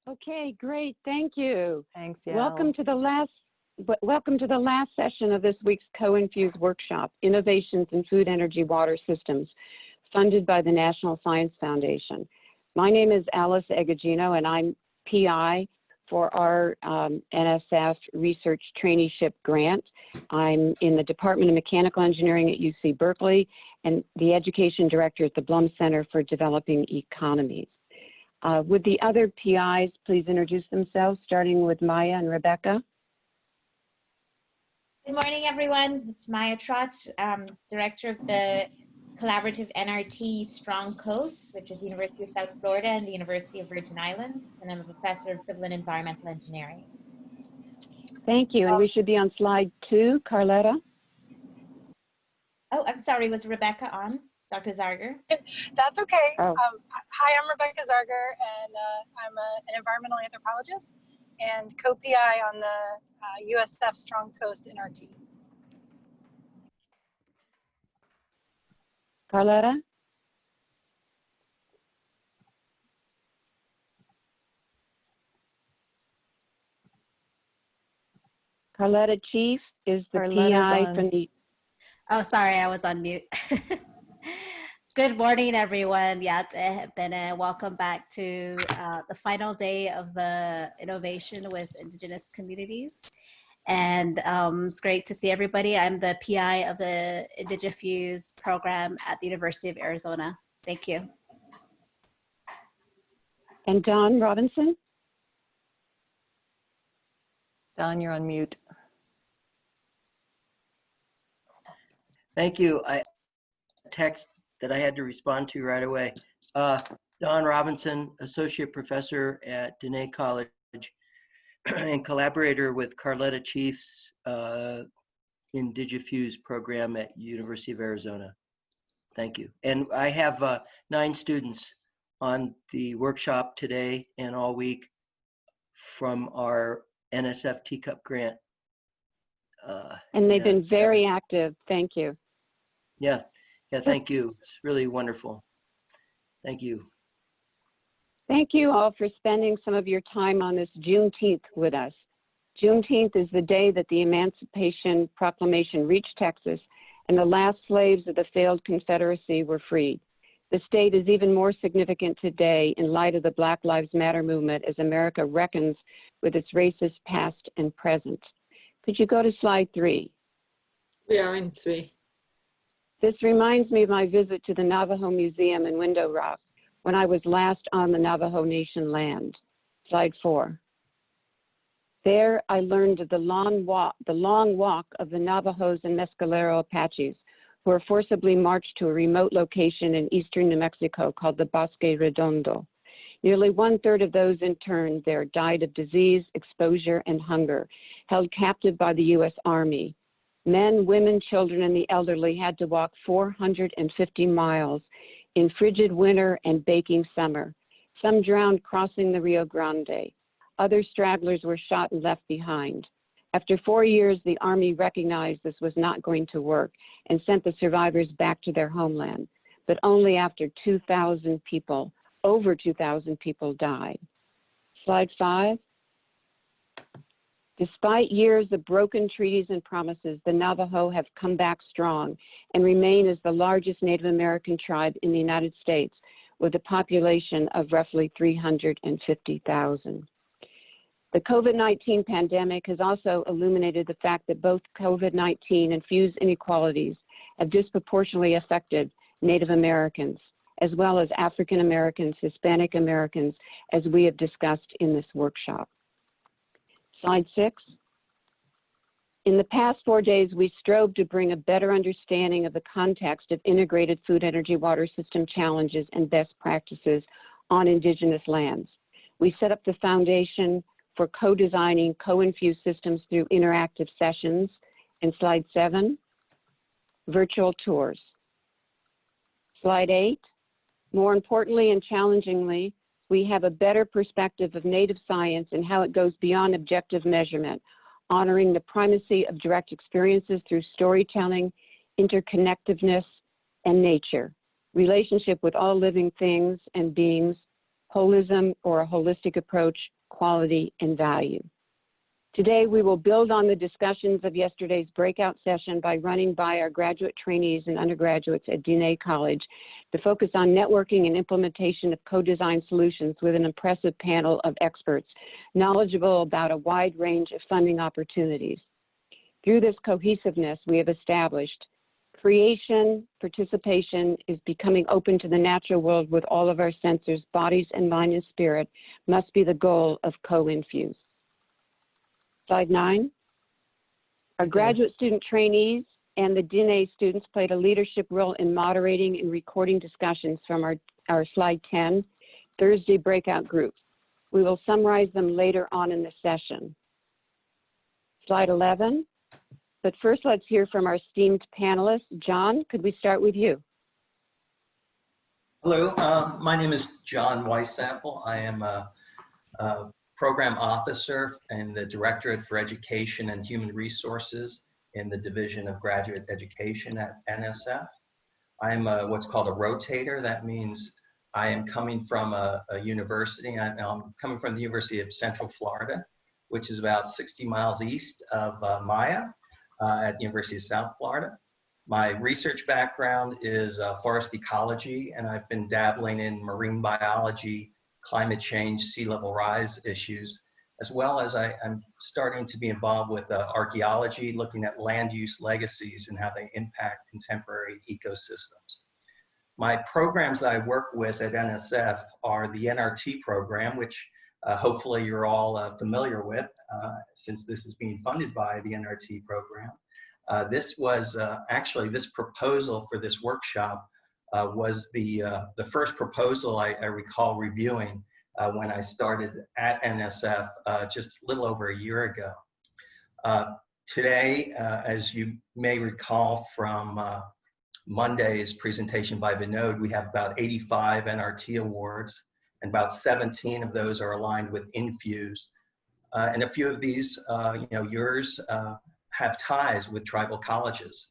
Okay, great. Thank you. Thanks, Yael. Welcome to the last session of this week's CoInFEWS workshop, Innovations in Food, Energy, Water Systems, funded by the National Science Foundation. My name is Alice Egagino, and I'm PI for our NSF Research Traineeship Grant. I'm in the Department of Mechanical Engineering at UC Berkeley and the Education Director at the Blum Center for Developing Economies. Would the other PIs please introduce themselves, starting with Maya and Rebecca? Good morning, everyone. It's Maya Trotz, Director of the Collaborative NRT Strong Coast, which is the University of South Florida and the University of Virgin Islands, and I'm a professor of civil and environmental engineering. Thank you, and we should be on slide 2, Carletta. Oh, I'm sorry, was Rebecca on? Dr. Zarger? That's okay. Oh. Hi, I'm Rebecca Zarger, and I'm an environmental anthropologist and co-PI on the USF Strong Coast NRT. Carletta? Carletta Chief is the PI from the... Oh, sorry, I was on mute. Good morning, everyone. Yeah, welcome back to the final day of the innovation with Indigenous communities. And it's great to see everybody. I'm the PI of the IndigiFEWS program at the University of Arizona. Thank you. And Don Robinson? Don, you're on mute. Thank you. I text that I had to respond to right away. Don Robinson, Associate Professor at Diné College and collaborator with Carletta Chief's IndigiFEWS program at University of Arizona. Thank you. And I have 9 students on the workshop today and all week from our NSF Teacup grant. And they've been very active. Thank you. Yes. Yeah, thank you. It's really wonderful. Thank you. Thank you all for spending some of your time on this Juneteenth with us. Juneteenth is the day that the Emancipation Proclamation reached Texas and the last slaves of the failed Confederacy were freed. The state is even more significant today in light of the Black Lives Matter movement as America reckons with its racist past and present. Could you go to slide 3? We are in 3. This reminds me of my visit to the Navajo Museum in Window Rock when I was last on the Navajo Nation land. Slide 4. There I learned of the long walk of the Navajos and Mescalero Apaches, who were forcibly marched to a remote location in eastern New Mexico called the Bosque Redondo. Nearly 1/3 of those interned there died of disease, exposure, and hunger, held captive by the U.S. Army. Men, women, children, and the elderly had to walk 450 miles in frigid winter and baking summer. Some drowned crossing the Rio Grande. Other stragglers were shot and left behind. After 4 years, the Army recognized this was not going to work and sent the survivors back to their homeland, but only after 2,000 people, over 2,000 people died. Slide 5. Despite years of broken treaties and promises, the Navajo have come back strong and remain as the largest Native American tribe in the United States, with a population of roughly 350,000. The COVID-19 pandemic has also illuminated the fact that both COVID-19 and FEWS inequalities have disproportionately affected Native Americans, as well as African Americans, Hispanic Americans, as we have discussed in this workshop. Slide 6. In the past 4 days, we strove to bring a better understanding of the context of integrated food, energy, water system challenges and best practices on Indigenous lands. We set up the foundation for co-designing CoInFEWS systems through interactive sessions. And slide 7, virtual tours. Slide 8, more importantly and challengingly, we have a better perspective of Native science and how it goes beyond objective measurement, honoring the primacy of direct experiences through storytelling, interconnectedness, and nature, relationship with all living things and beings, holism or a holistic approach quality, and value. Today, we will build on the discussions of yesterday's breakout session by running by our graduate trainees and undergraduates at DNA College to focus on networking and implementation of co-design solutions with an impressive panel of experts knowledgeable about a wide range of funding opportunities. Through this cohesiveness we have established, creation, participation is becoming open to the natural world with all of our sensors, bodies, and mind and spirit must be the goal of CoInFEWS. Slide 9. Our graduate student trainees and the DNA students played a leadership role in moderating and recording discussions from our slide 10 Thursday breakout groups. We will summarize them later on in the session. Slide 11. But first, let's hear from our esteemed panelists. John, could we start with you? Hello, my name is John Weissample. I am a program officer and the Directorate for Education and Human Resources in the Division of Graduate Education at NSF. I am what's called a rotator. That means I am coming from a university. I'm coming from the University of Central Florida, which is about 60 miles east of Maya at the University of South Florida. My research background is forest ecology, and I've been dabbling in marine biology, climate change, sea level rise issues, as well as I'm starting to be involved with archaeology, looking at land use legacies and how they impact contemporary ecosystems. My programs that I work with at NSF are the NRT program, which hopefully you're all familiar with, since this is being funded by the NRT program. This was actually, this proposal for this workshop was the first proposal I recall reviewing when I started at NSF just a little over a year ago. Today, as you may recall from Monday's presentation by Vinod, we have about 85 NRT awards, and about 17 of those are aligned with CoInFEWS. And a few of these, yours have ties with tribal colleges.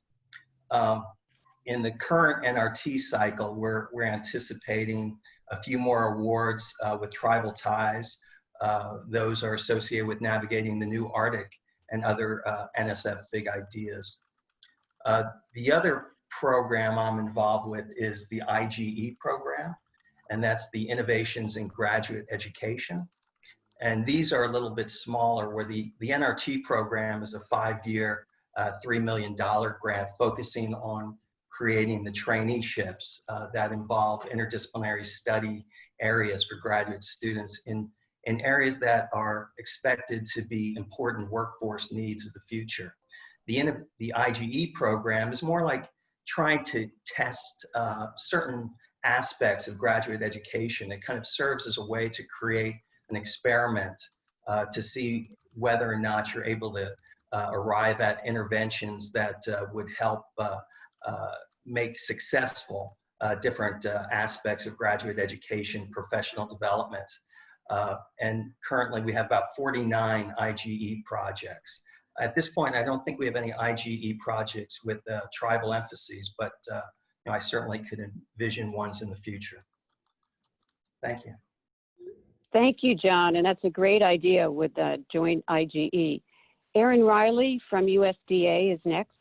In the current NRT cycle, we're anticipating a few more awards with tribal ties. Those are associated with navigating the new Arctic and other NSF big ideas. The other program I'm involved with is the IGE program, and that's the Innovations in Graduate Education. And these are a little bit smaller, where the NRT program is a 5-year, $3 million grant focusing on creating the traineeships that involve interdisciplinary study areas for graduate students in areas that are expected to be important workforce needs of the future. The IGE program is more like trying to test certain aspects of graduate education. It kind of serves as a way to create an experiment to see whether or not you're able to arrive at interventions that would help make successful different aspects of graduate education, professional development. And currently we have about 49 IGE projects. At this point, I don't think we have any IGE projects with tribal emphases, but I certainly could envision ones in the future. Thank you. Thank you, John, and that's a great idea with the joint IGE. Erin Riley from USDA is next.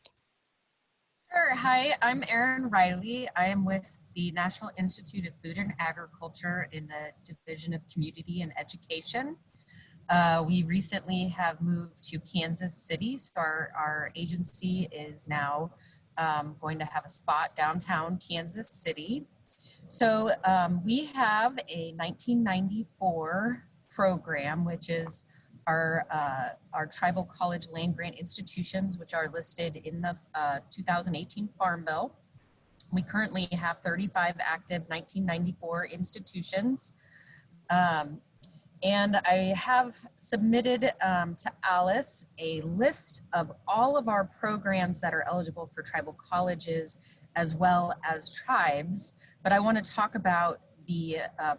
Sure. Hi, I'm Erin Riley. I am with the National Institute of Food and Agriculture in the Division of Community and Education. We recently have moved to Kansas City, so our agency is now going to have a spot downtown Kansas City. So we have a 1994 program, which is our tribal college land grant institutions, which are listed in the 2018 Farm Bill. We currently have 35 active 1994 institutions. And I have submitted to Alice a list of all of our programs that are eligible for tribal colleges as well as tribes, but I want to talk about the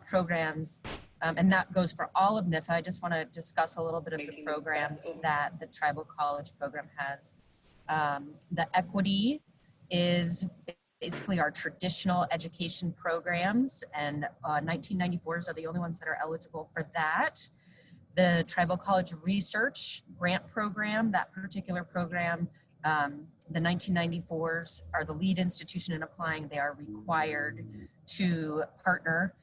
programs, and that goes for all of NIFA. I just want to discuss a little bit of the programs that the tribal college program has. The equity is basically our traditional education programs, and 1994s are the only ones that are eligible for that. the Tribal College Research Grant Program. That particular program, the 1994s are the lead institution in applying. They are required to partner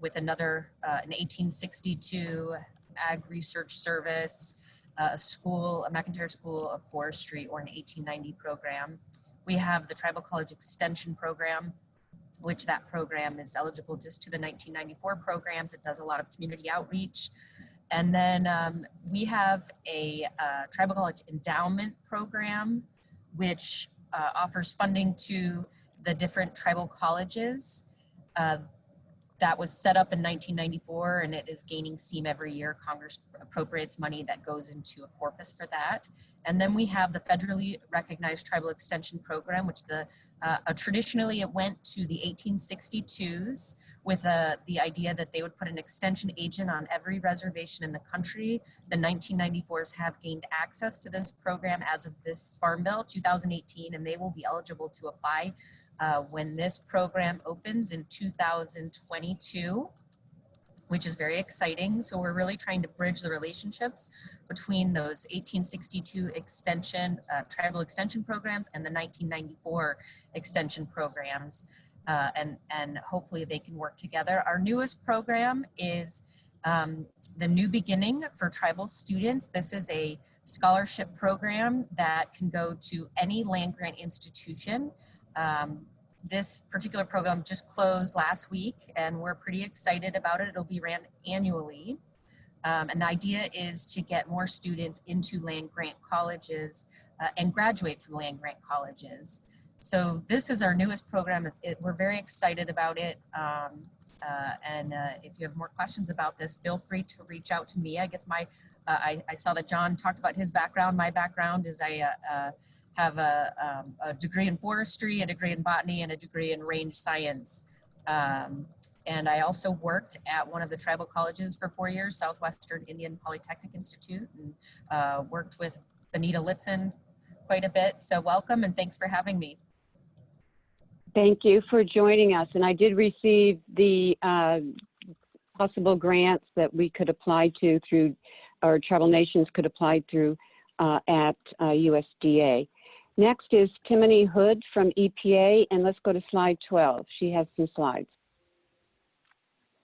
with another, an 1862 Ag Research Service, a school, a McIntyre School of Forestry, or an 1890 program. We have the Tribal College Extension Program, which that program is eligible just to the 1994 programs. It does a lot of community outreach. And then we have a Tribal College Endowment Program, which offers funding to the different tribal colleges. That was set up in 1994, and it is gaining steam every year. Congress appropriates money that goes into a corpus for that. And then we have the federally recognized Tribal Extension Program, which traditionally it went to the 1862s with the idea that they would put an extension agent on every reservation in the country. The 1994s have gained access to this program as of this Farm Bill 2018, and they will be eligible to apply when this program opens in 2022, which is very exciting. So we're really trying to bridge the relationships between those 1862 tribal extension programs and the 1994 extension programs. And hopefully they can work together. Our newest program is the New Beginning for Tribal Students. This is a scholarship program that can go to any land grant institution. This particular program just closed last week, and we're pretty excited about it. It'll be ran annually. And the idea is to get more students into land grant colleges and graduate from land grant colleges. So this is our newest program. We're very excited about it. If you have more questions about this, feel free to reach out to me. I guess I saw that John talked about his background. My background is I have a degree in forestry, a degree in botany, and a degree in range science. And I also worked at one of the tribal colleges for 4 years, Southwestern Indian Polytechnic Institute, and worked with Benita Litzen quite a bit. So welcome, and thanks for having me. Thank you for joining us. And I did receive the possible grants that we could apply to through, or tribal nations could apply through at USDA. Next is Timony Hood from EPA, and let's go to slide 12. She has some slides.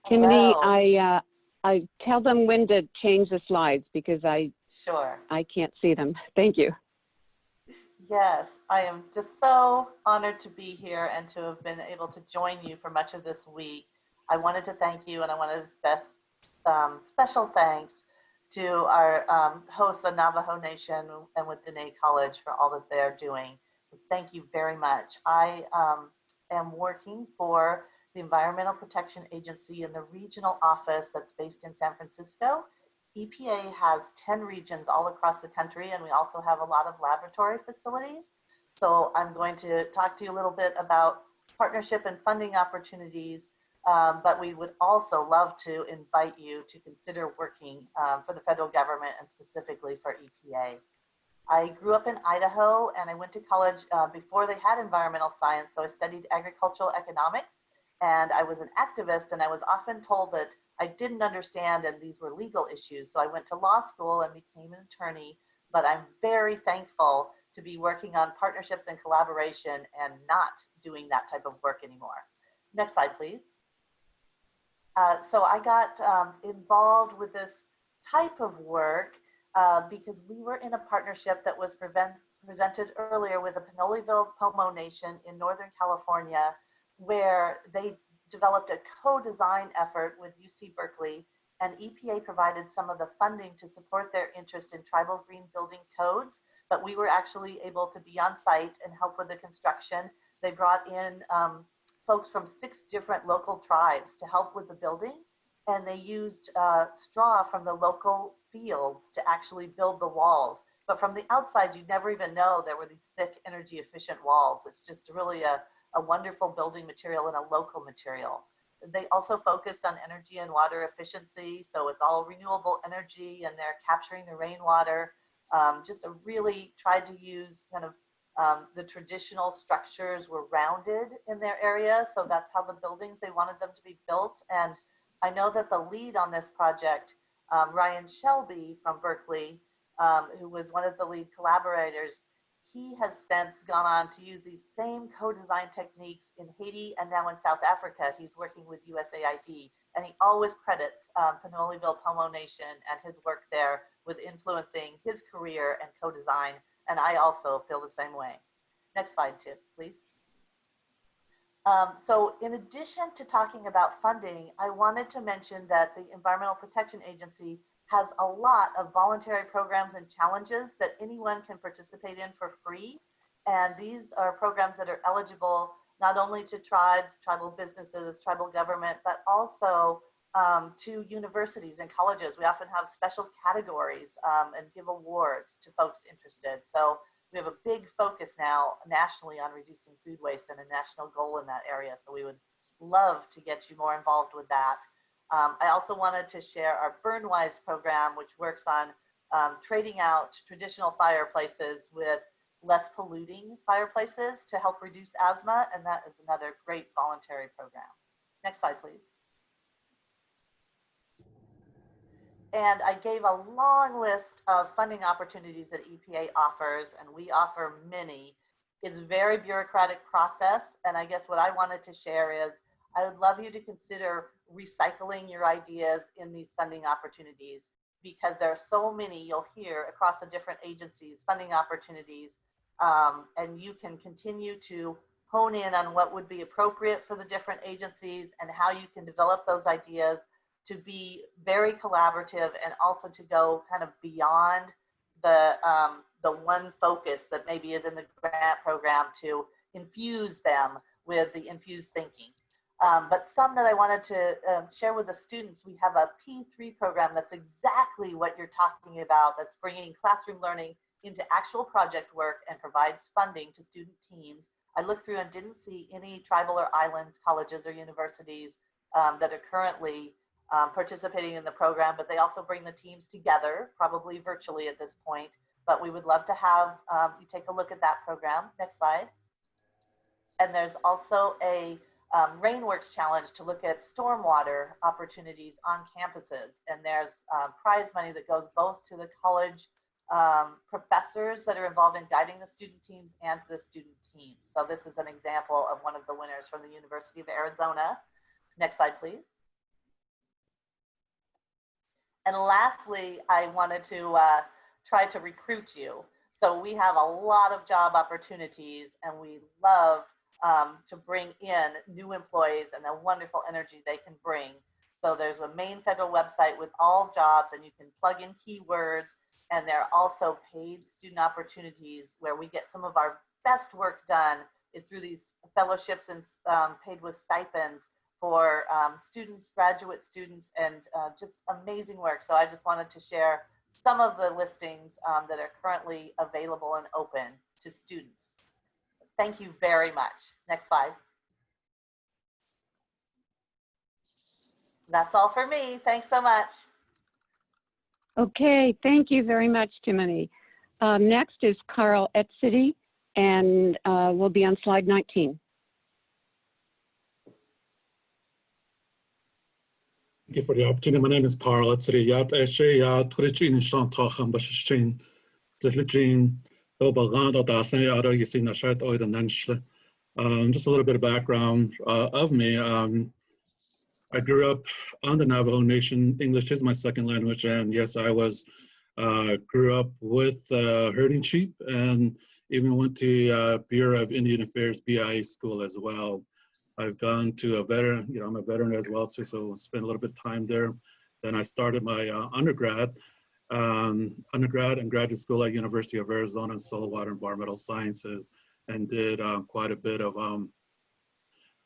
Timony, I tell them when to change the slides because Sure. I can't see them. Thank you. Yes, I am just so honored to be here and to have been able to join you for much of this week. I wanted to thank you, and I wanted to special thanks to our host, the Navajo Nation, and with Dene College for all that they're doing. Thank you very much. I am working for the Environmental Protection Agency in the regional office that's based in San Francisco. EPA has 10 regions all across the country, and we also have a lot of laboratory facilities. So I'm going to talk to you a little bit about partnership and funding opportunities, but we would also love to invite you to consider working for the federal government and specifically for EPA. I grew up in Idaho, and I went to college before they had environmental science, so I studied agricultural economics, and I was an activist, and I was often told that I didn't understand and these were legal issues. So I went to law school and became an attorney, but I'm very thankful to be working on partnerships and collaboration and not doing that type of work anymore. Next slide, please. So I got involved with this type of work because we were in a partnership that was presented earlier with the Pinoleville Pomo Nation in Northern California, where they developed a co-design effort with UC Berkeley, and EPA provided some of the funding to support their interest in tribal green building codes, but we were actually able to be on site and help with the construction. They brought in folks from 6 different local tribes to help with the building, and they used straw from the local fields to actually build the walls. But from the outside, you'd never even know there were these thick, energy efficient walls. It's just really a wonderful building material and a local material. They also focused on energy and water efficiency. So it's all renewable energy, and they're capturing the rainwater. Just really tried to use kind of the traditional structures were rounded in their area. So that's how the buildings, they wanted them to be built. And I know that the lead on this project Ryan Shelby from Berkeley, who was one of the lead collaborators, he has since gone on to use these same co-design techniques in Haiti and now in South Africa. He's working with USAID, and he always credits Penoliville Pomo Nation and his work there with influencing his career and co-design, and I also feel the same way. Next slide, Tip, please. So in addition to talking about funding, I wanted to mention that the Environmental Protection Agency has a lot of voluntary programs and challenges that anyone can participate in for free. And these are programs that are eligible not only to tribes, tribal businesses, tribal government, but also to universities and colleges. We often have special categories and give awards to folks interested. So we have a big focus now nationally on reducing food waste and a national goal in that area. So we would love to get you more involved with that. I also wanted to share our Burnwise program, which works on trading out traditional fireplaces with less polluting fireplaces to help reduce asthma. And that is another great voluntary program. Next slide, please. And I gave a long list of funding opportunities that EPA offers, and we offer many. It's a very bureaucratic process. And I guess what I wanted to share is I would love you to consider recycling your ideas in these funding opportunities, because there are so many you'll hear across the different agencies, funding opportunities, and you can continue to hone in on what would be appropriate for the different agencies and how you can develop those ideas to be very collaborative and also to go kind of beyond the one focus that maybe is in the grant program to infuse them with the infused thinking. But some that I wanted to share with the students, we have a P3 program that's exactly what you're talking about, that's bringing classroom learning into actual project work and provides funding to student teams. I looked through and didn't see any tribal or islands colleges or universities that are currently participating in the program, but they also bring the teams together, probably virtually at this point. But we would love to have you take a look at that program. Next slide. And there's also a Rainworks challenge to look at stormwater opportunities on campuses. And there's prize money that goes both to the college professors that are involved in guiding the student teams and to the student teams. So this is an example of one of the winners from the University of Arizona. Next slide, please. And lastly, I wanted to try to recruit you. So we have a lot of job opportunities, and we love to bring in new employees and the wonderful energy they can bring. So there's a main federal website with all jobs, and you can plug in keywords, and there are also paid student opportunities where we get some of our best work done is through these fellowships and paid with stipends for students, graduate students, and just amazing work. So I just wanted to share some of the listings that are currently available and open to students. Thank you very much. Next slide. That's all for me. Thanks so much. Okay, thank you very much, Timony. Next is Carl Etzity, and we'll be on slide 19. Thank you for the opportunity. My name is Carl Etzity. Yat Eshe Yat Turichin Shlan Tacham Bashin Zitlichin Obaganda Dasen Yara Yasin Ashat Oida Nanshle. Just a little bit of background of me. I grew up on the Navajo Nation. English is my second language, and yes, I grew up with herding sheep, and even went to Bureau of Indian Affairs BIA school as well. I've gone to a veteran, I'm a veteran as well, so spent a little bit of time there. Then I started my undergrad and graduate school at University of Arizona in Soil, Water, Environmental Sciences, and did quite a bit of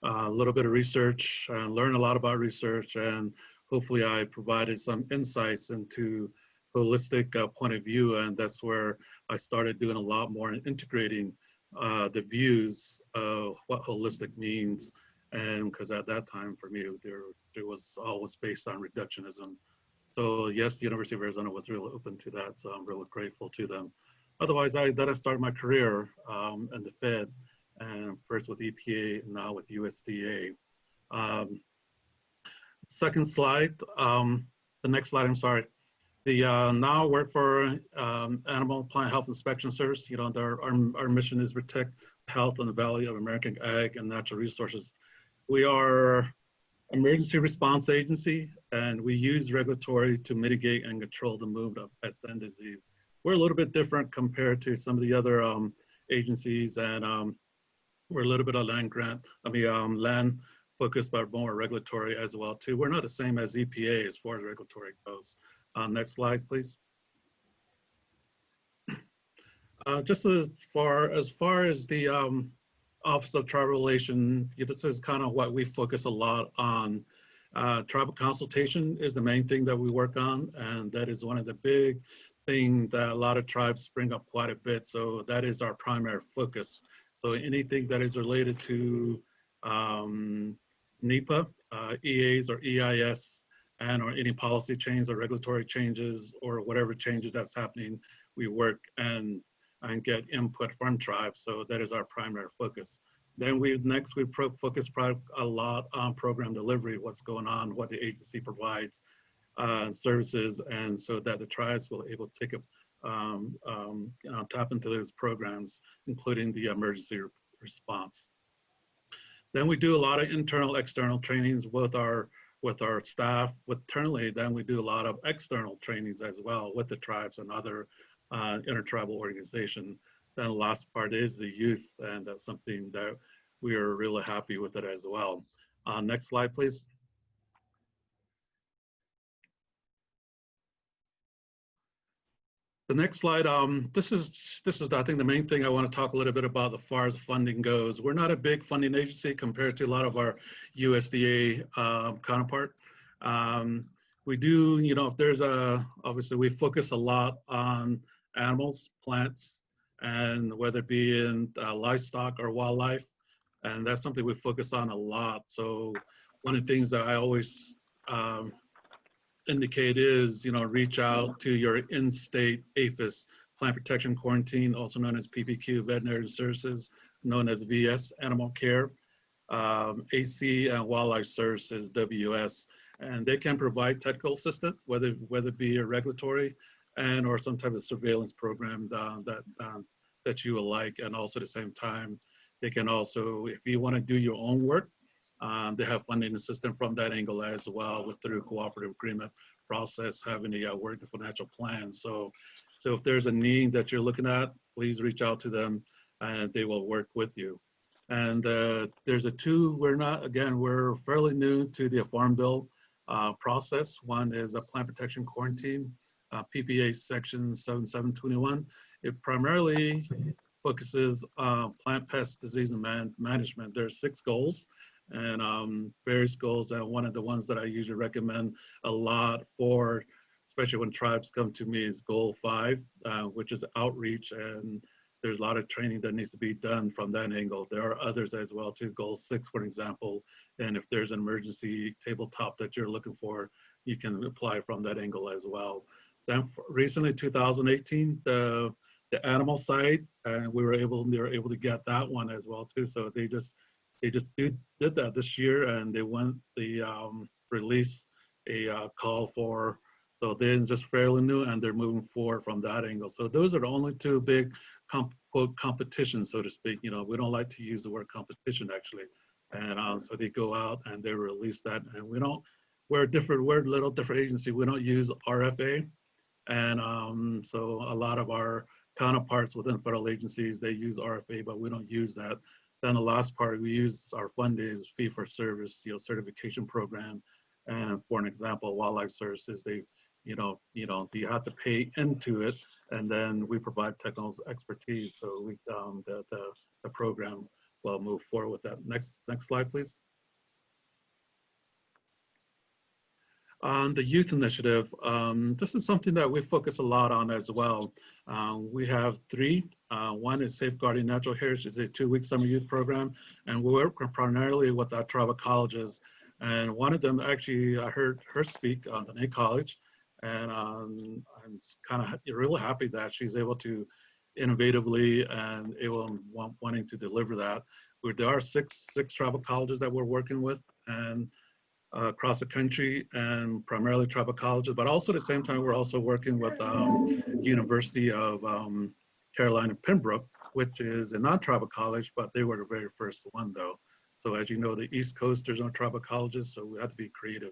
a little bit of research and learned a lot about research, and hopefully I provided some insights into holistic point of view, and that's where I started doing a lot more in integrating the views of what holistic means. And because at that time for me, there was always based on reductionism. So yes, the University of Arizona was really open to that, so I'm really grateful to them. Otherwise, then I started my career in the Fed, and first with EPA, and now with USDA. Second slide, the next slide, I'm sorry. Now I work for Animal Plant Health Inspection Service. You know, our mission is protect health and the value of American ag and natural resources. We are emergency response agency, and we use regulatory to mitigate and control the movement of pests and disease. We're a little bit different compared to some of the other agencies, and we're a little bit of land focused, but more regulatory as well too. We're not the same as EPA as far as regulatory goes. Next slide, please. Just as far as the Office of Tribal Relation, this is kind of what we focus a lot on. Tribal consultation is the main thing that we work on, and that is one of the big things that a lot of tribes bring up quite a bit. So that is our primary focus. So anything that is related to NEPA, EAs or EIS, or any policy change or regulatory changes or whatever changes that's happening, we work and get input from tribes. So that is our primary focus. Then we focus a lot on program delivery, what's going on, what the agency provides services, and so that the tribes will able to take tap into those programs, including the emergency response. Then we do a lot of internal, external trainings with our staff internally. Then we do a lot of external trainings as well with the tribes and other intertribal organization. Then the last part is the youth, and that's something that we are really happy with it as well. Next slide, please. The next slide, this is I think the main thing I want to talk a little bit about as far as funding goes. We're not a big funding agency compared to a lot of our USDA counterpart. We do, you know, if there's obviously we focus a lot on animals, plants, and whether it be in livestock or wildlife, and that's something we focus on a lot. So one of the things that I always indicate is, you know, reach out to your in-state APHIS, Plant Protection Quarantine, also known as PPQ, Veterinary Services, known as VS, Animal Care, AC, and Wildlife Services, WS. And they can provide technical assistance, whether it be a regulatory and or some type of surveillance program that you will like. And also at the same time, they can also, if you want to do your own work, they have funding assistance from that angle as well, through cooperative agreement process, having a working financial plan. So if there's a need that you're looking at, please reach out to them and they will work with you. And there's we're fairly new to the Farm Bill process. One is a plant protection quarantine, PPA section 7721. It primarily focuses on plant pest disease and management. There's 6 goals and various goals. And one of the ones that I usually recommend a lot for, especially when tribes come to me, is goal 5, which is outreach. And there's a lot of training that needs to be done from that angle. There are others as well too, goal 6, for example. And if there's an emergency tabletop that you're looking for, you can apply from that angle as well. Then recently, 2018, the animal side, and they were able to get that one as well too. So they just did that this year, and they released a call for, so they're just fairly new and they're moving forward from that angle. So those are the only 2 big quote competitions, so to speak. You know, we don't like to use the word competition actually. And so they go out and they release that, and we're a little different agency. We don't use RFA. And so a lot of our counterparts within federal agencies, they use RFA, but we don't use that. Then the last part we use our funding is fee for service, you know, certification program. And for an example, Wildlife Services, you have to pay into it, and then we provide technical expertise. So the program will move forward with that. Next slide, please. On the youth initiative, this is something that we focus a lot on as well. We have 3. One is Safeguarding Natural Heritage. It's a 2-week summer youth program, and we work primarily with our tribal colleges. And one of them, actually, I heard her speak on the Nate College, and I'm kind of really happy that she's able to innovatively and wanting to deliver that. There are six tribal colleges that we're working with, and across the country and primarily tribal colleges, but also at the same time, we're also working with University of Carolina Pembroke, which is a non-tribal college, but they were the very first one though. So as you know, the East Coast, there's no tribal colleges, so we have to be creative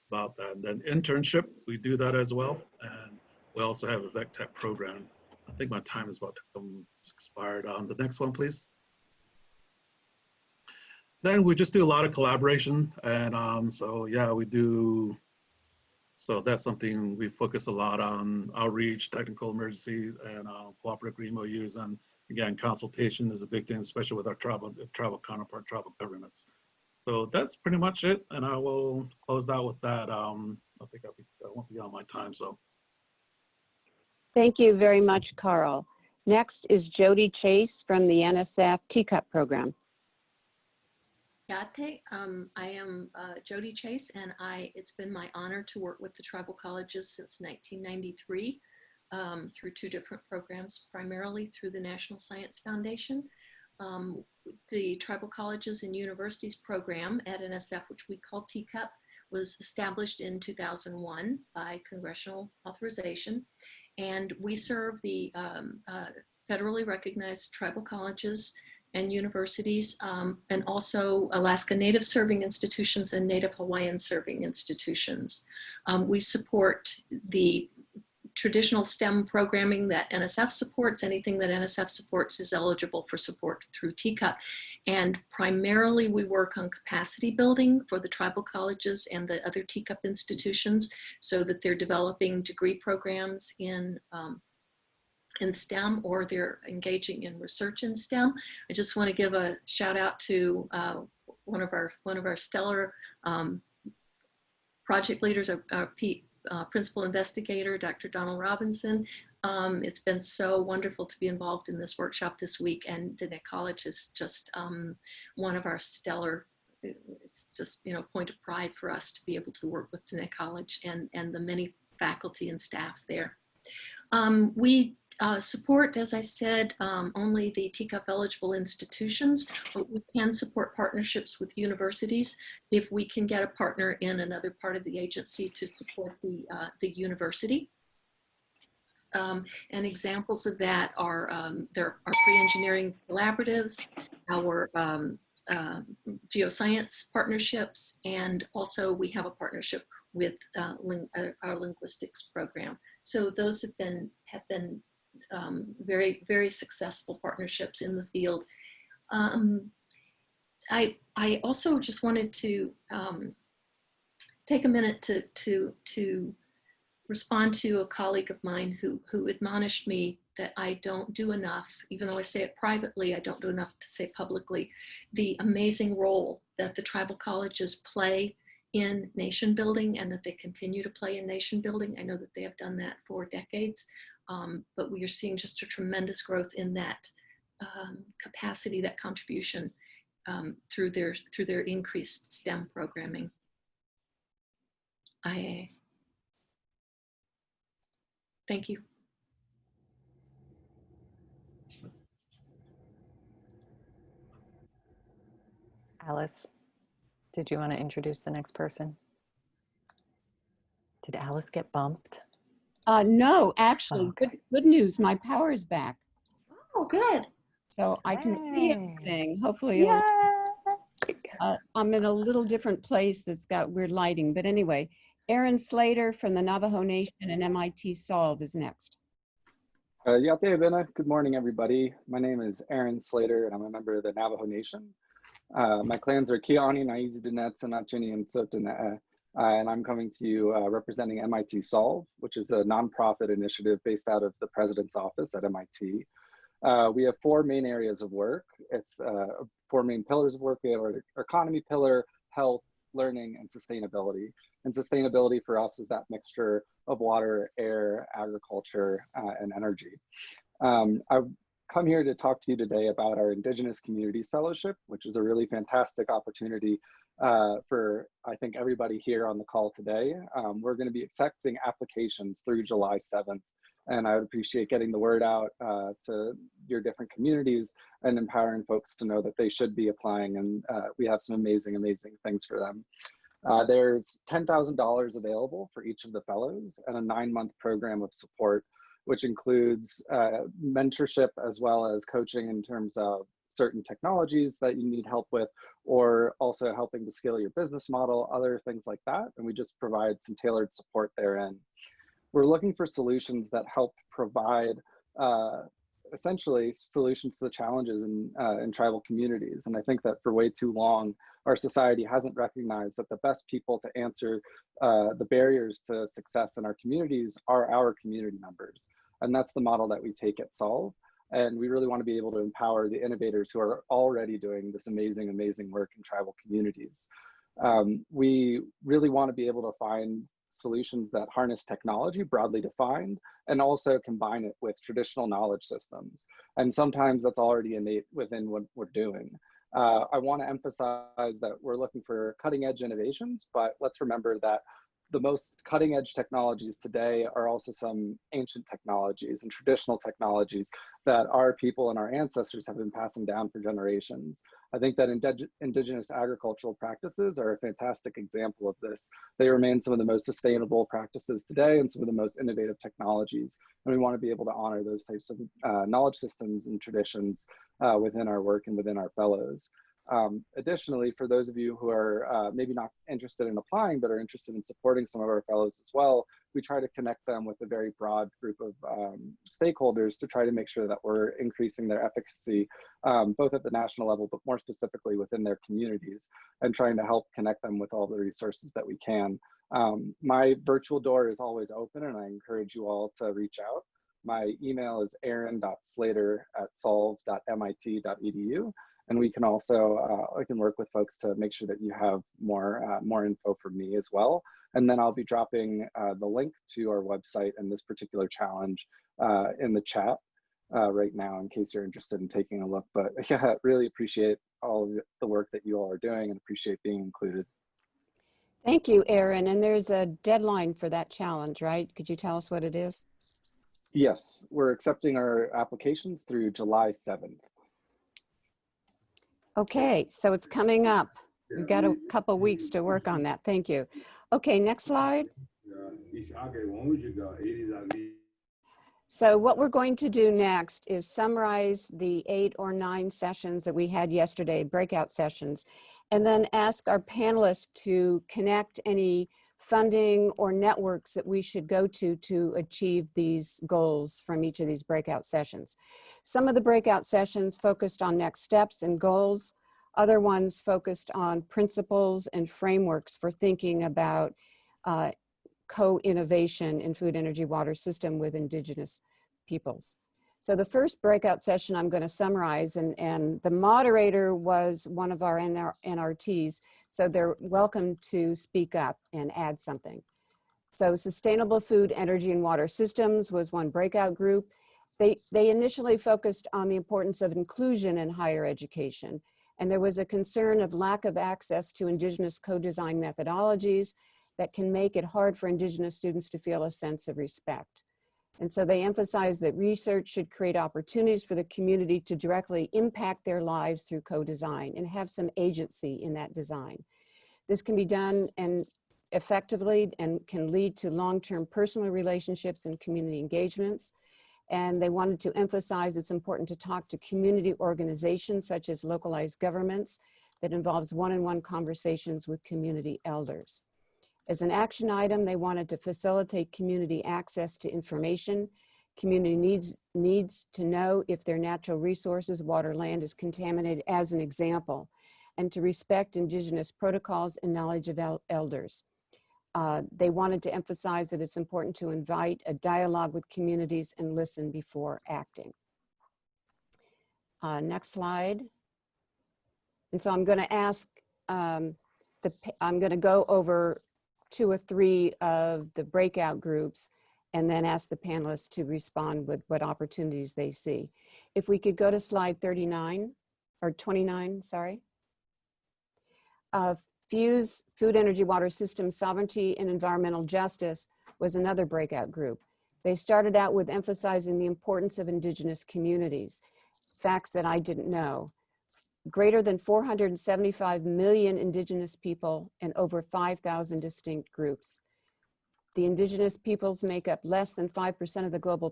about that. And then internship, we do that as well. And we also have a VECTEC program. I think my time is about to come expired. The next one, please. Then we just do a lot of collaboration. And so yeah, we do. So that's something we focus a lot on: outreach, technical emergency, and cooperative agreement use. And again, consultation is a big thing, especially with our tribal counterpart, tribal governments. So that's pretty much it. And I will close out with that. I think I won't be on my time, so. Thank you very much, Carl. Next is Jody Chase from the NSF TCUP program. Yate. I am Jody Chase, and it's been my honor to work with the tribal colleges since 1993 through 2 different programs, primarily through the National Science Foundation. The Tribal Colleges and Universities program at NSF, which we call TCUP, was established in 2001 by congressional authorization. And we serve the federally recognized tribal colleges and universities, and also Alaska Native serving institutions and Native Hawaiian serving institutions. We support the traditional STEM programming that NSF supports. Anything that NSF supports is eligible for support through TCUP. And primarily we work on capacity building for the tribal colleges and the other TCUP institutions so that they're developing degree programs in STEM, or they're engaging in research in STEM. I just want to give a shout out to one of our stellar project leaders, principal investigator, Dr. Donald Robinson. It's been so wonderful to be involved in this workshop this week, and Diné College is just one of our stellar, it's just, point of pride for us to be able to work with Diné College and the many faculty and staff there. We support, as I said, only the TCUP eligible institutions, but we can support partnerships with universities if we can get a partner in another part of the agency to support the university. And examples of that are there are pre-engineering collaboratives, our geoscience partnerships, and also we have a partnership with our linguistics program. So those have been very, very successful partnerships in the field. I also just wanted to take a minute to respond to a colleague of mine who admonished me that I don't do enough, even though I say it privately, I don't do enough to say publicly, the amazing role that the tribal colleges play in nation building, and that they continue to play in nation building. I know that they have done that for decades, but we are seeing just a tremendous growth in that capacity, that contribution through their increased STEM programming. Thank you. Alice, did you want to introduce the next person? Did Alice get bumped? No, actually, good news. My power is back. Oh, good. So I can see everything. Hopefully, I'm in a little different place that's got weird lighting. But anyway, Aaron Slater from the Navajo Nation and MIT Solve is next. Good morning, everybody. My name is Aaron Slater, and I'm a member of the Navajo Nation. My clans are Kiani, Naizi, Dinet, Sanachini, and Sotana'e. And I'm coming to you representing MIT Solve, which is a nonprofit initiative based out of the President's office at MIT. We have 4 main areas of work. It's 4 main pillars of work. We have our economy pillar, health, learning, and sustainability. And sustainability for us is that mixture of water, air, agriculture, and energy. I've come here to talk to you today about our Indigenous Communities Fellowship, which is a really fantastic opportunity for, I think, everybody here on the call today. We're going to be accepting applications through July 7th, and I would appreciate getting the word out to your different communities and empowering folks to know that they should be applying, and we have some amazing, amazing things for them. There's $10,000 available for each of the fellows and a 9-month program of support, which includes mentorship as well as coaching in terms of certain technologies that you need help with, or also helping to scale your business model, other things like that. And we just provide some tailored support therein. We're looking for solutions that help provide essentially solutions to the challenges in tribal communities. And I think that for way too long, our society hasn't recognized that the best people to answer the barriers to success in our communities are our community members. And that's the model that we take at Solve. And we really want to be able to empower the innovators who are already doing this amazing, amazing work in tribal communities. We really want to be able to find solutions that harness technology broadly defined and also combine it with traditional knowledge systems. And sometimes that's already innate within what we're doing. I want to emphasize that we're looking for cutting edge innovations, but let's remember that the most cutting edge technologies today are also some ancient technologies and traditional technologies that our people and our ancestors have been passing down for generations. I think that indigenous agricultural practices are a fantastic example of this. They remain some of the most sustainable practices today and some of the most innovative technologies. And we want to be able to honor those types of knowledge systems and traditions within our work and within our fellows. Additionally, for those of you who are maybe not interested in applying, but are interested in supporting some of our fellows as well, we try to connect them with a very broad group of stakeholders to try to make sure that we're increasing their efficacy, both at the national level, but more specifically within their communities, and trying to help connect them with all the resources that we can. My virtual door is always open, and I encourage you all to reach out. My email is aaron.slater@solve.mit.edu. And we can also, I can work with folks to make sure that you have more info from me as well. And then I'll be dropping the link to our website and this particular challenge in the chat right now in case you're interested in taking a look. But yeah, really appreciate all of the work that you all are doing and appreciate being included. Thank you, Aaron. And there's a deadline for that challenge, right? Could you tell us what it is? Yes, we're accepting our applications through July 7th. Okay, so it's coming up. We've got a couple weeks to work on that. Thank you. Okay, next slide. So what we're going to do next is summarize the 8 or 9 sessions that we had yesterday, breakout sessions, and then ask our panelists to connect any funding or networks that we should go to achieve these goals from each of these breakout sessions. Some of the breakout sessions focused on next steps and goals. Other ones focused on principles and frameworks for thinking about co-innovation in food, energy, water system with Indigenous peoples. So the first breakout session I'm going to summarize, and the moderator was one of our NRTs, so they're welcome to speak up and add something. So sustainable food, energy, and water systems was one breakout group. They initially focused on the importance of inclusion in higher education, and there was a concern of lack of access to Indigenous co-design methodologies that can make it hard for Indigenous students to feel a sense of respect. And so they emphasized that research should create opportunities for the community to directly impact their lives through co-design and have some agency in that design. This can be done and effectively and can lead to long-term personal relationships and community engagements. And they wanted to emphasize it's important to talk to community organizations such as localized governments that involves one-on-one conversations with community elders. As an action item, they wanted to facilitate community access to information. Community needs to know if their natural resources, water, land is contaminated as an example, and to respect Indigenous protocols and knowledge of elders. They wanted to emphasize that it's important to invite a dialogue with communities and listen before acting. Next slide. And so I'm going to ask, I'm going to go over 2 or 3 of the breakout groups and then ask the panelists to respond with what opportunities they see. If we could go to slide 39 or 29, sorry. FEWS, Food, Energy, Water System Sovereignty and Environmental Justice, was another breakout group. They started out with emphasizing the importance of Indigenous communities, facts that I didn't know. greater than 475 million indigenous people and over 5,000 distinct groups. The indigenous peoples make up less than 5% of the global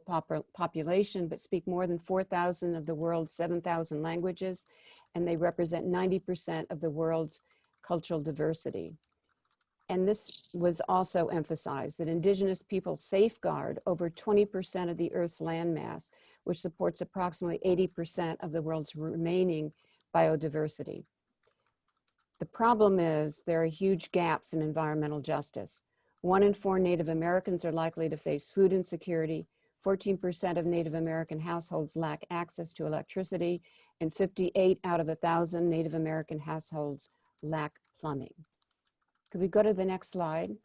population, but speak more than 4,000 of the world's 7,000 languages, and they represent 90% of the world's cultural diversity. And this was also emphasized, that indigenous people safeguard over 20% of the Earth's landmass, which supports approximately 80% of the world's remaining biodiversity. The problem is there are huge gaps in environmental justice. 1 in 4 Native Americans are likely to face food insecurity, 14% of Native American households lack access to electricity, and 58 out of 1,000 Native American households lack plumbing. Could we go to the next slide?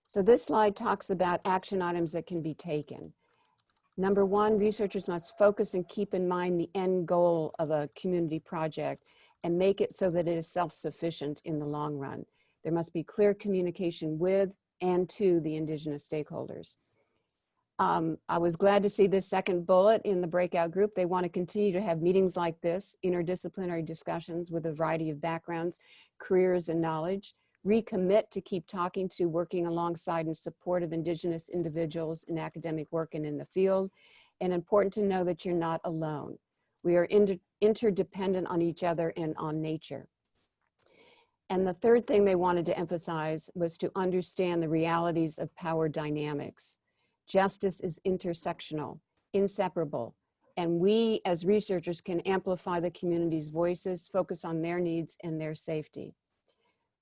So this slide talks about action items that can be taken. Number 1, researchers must focus and keep in mind the end goal of a community project and make it so that it is self-sufficient in the long run. There must be clear communication with and to the indigenous stakeholders. I was glad to see this second bullet in the breakout group. They want to continue to have meetings like this, interdisciplinary discussions with a variety of backgrounds, careers, and knowledge. Recommit to keep talking to, working alongside, and support of indigenous individuals in academic work and in the field. And important to know that you're not alone. We are interdependent on each other and on nature. And the third thing they wanted to emphasize was to understand the realities of power dynamics. Justice is intersectional, inseparable, and we as researchers can amplify the community's voices, focus on their needs and their safety.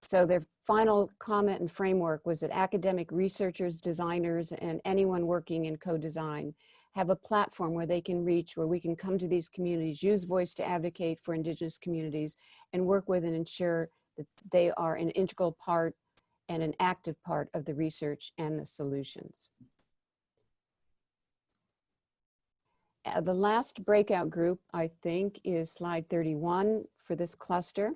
So their final comment and framework was that academic researchers, designers, and anyone working in co-design have a platform where they can reach, where we can come to these communities, use voice to advocate for indigenous communities, and work with and ensure that they are an integral part and an active part of the research and the solutions. The last breakout group, I think, is slide 31 for this cluster,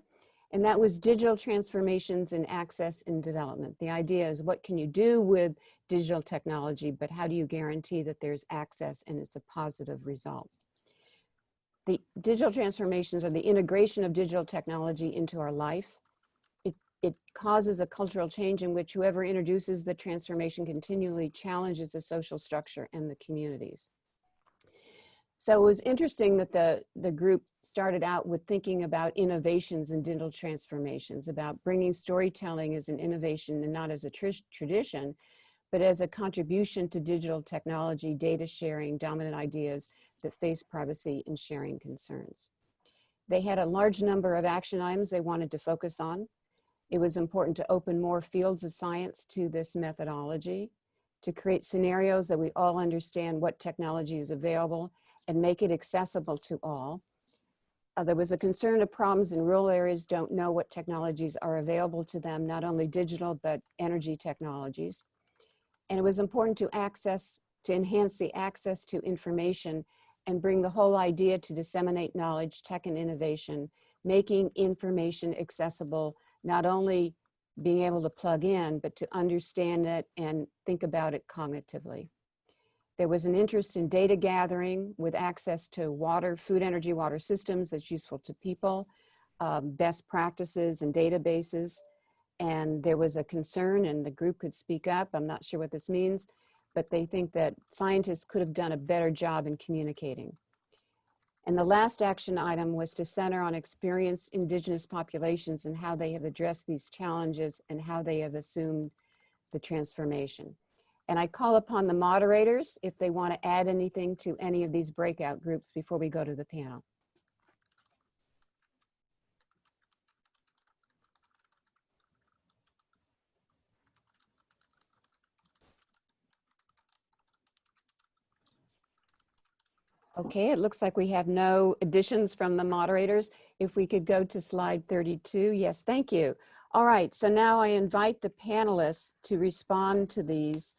and that was digital transformations in access and development. The idea is, what can you do with digital technology, but how do you guarantee that there's access and it's a positive result? The digital transformations are the integration of digital technology into our life. It causes a cultural change in which whoever introduces the transformation continually challenges the social structure and the communities. So it was interesting that the group started out with thinking about innovations in digital transformations, about bringing storytelling as an innovation and not as a tradition, but as a contribution to digital technology, data sharing, dominant ideas that face privacy and sharing concerns. They had a large number of action items they wanted to focus on. It was important to open more fields of science to this methodology, to create scenarios that we all understand what technology is available and make it accessible to all. There was a concern of problems in rural areas don't know what technologies are available to them, not only digital, but energy technologies. And it was important to enhance the access to information and bring the whole idea to disseminate knowledge, tech, and innovation, making information accessible, not only being able to plug in, but to understand it and think about it cognitively. There was an interest in data gathering with access to water, food, energy, water systems that's useful to people, best practices and databases. And there was a concern, and the group could speak up, I'm not sure what this means, but they think that scientists could have done a better job in communicating. And the last action item was to center on experienced indigenous populations and how they have addressed these challenges and how they have assumed the transformation. And I call upon the moderators if they want to add anything to any of these breakout groups before we go to the panel. Okay, it looks like we have no additions from the moderators. If we could go to slide 32. Yes, thank you. All right, so now I invite the panelists to respond to these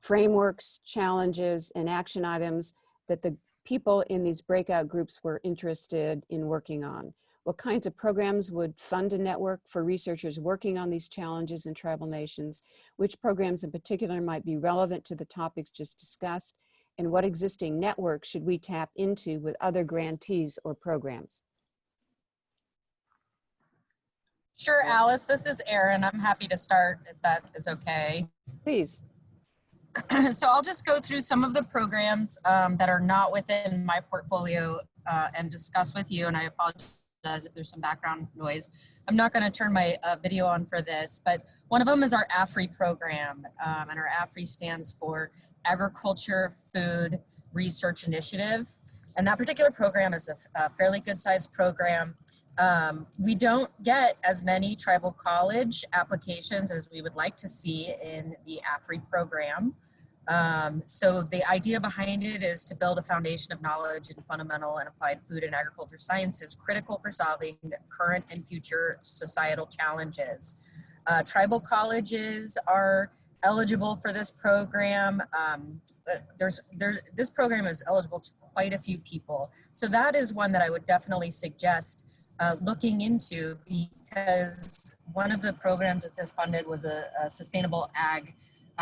frameworks, challenges, and action items that the people in these breakout groups were interested in working on. What kinds of programs would fund a network for researchers working on these challenges in tribal nations? Which programs in particular might be relevant to the topics just discussed? And what existing networks should we tap into with other grantees or programs? Sure, Alice, this is Erin. I'm happy to start if that is okay. Please. So I'll just go through some of the programs that are not within my portfolio and discuss with you, and I apologize if there's some background noise. I'm not going to turn my video on for this, but one of them is our AFRI program, and our AFRI stands for Agriculture Food Research Initiative, and that particular program is a fairly good-sized program. We don't get as many tribal college applications as we would like to see in the AFRI program. So the idea behind it is to build a foundation of knowledge in fundamental and applied food and agriculture sciences critical for solving current and future societal challenges. Tribal colleges are eligible for this program. This program is eligible to quite a few people. So that is one that I would definitely suggest looking into, because one of the programs that this funded was a sustainable ag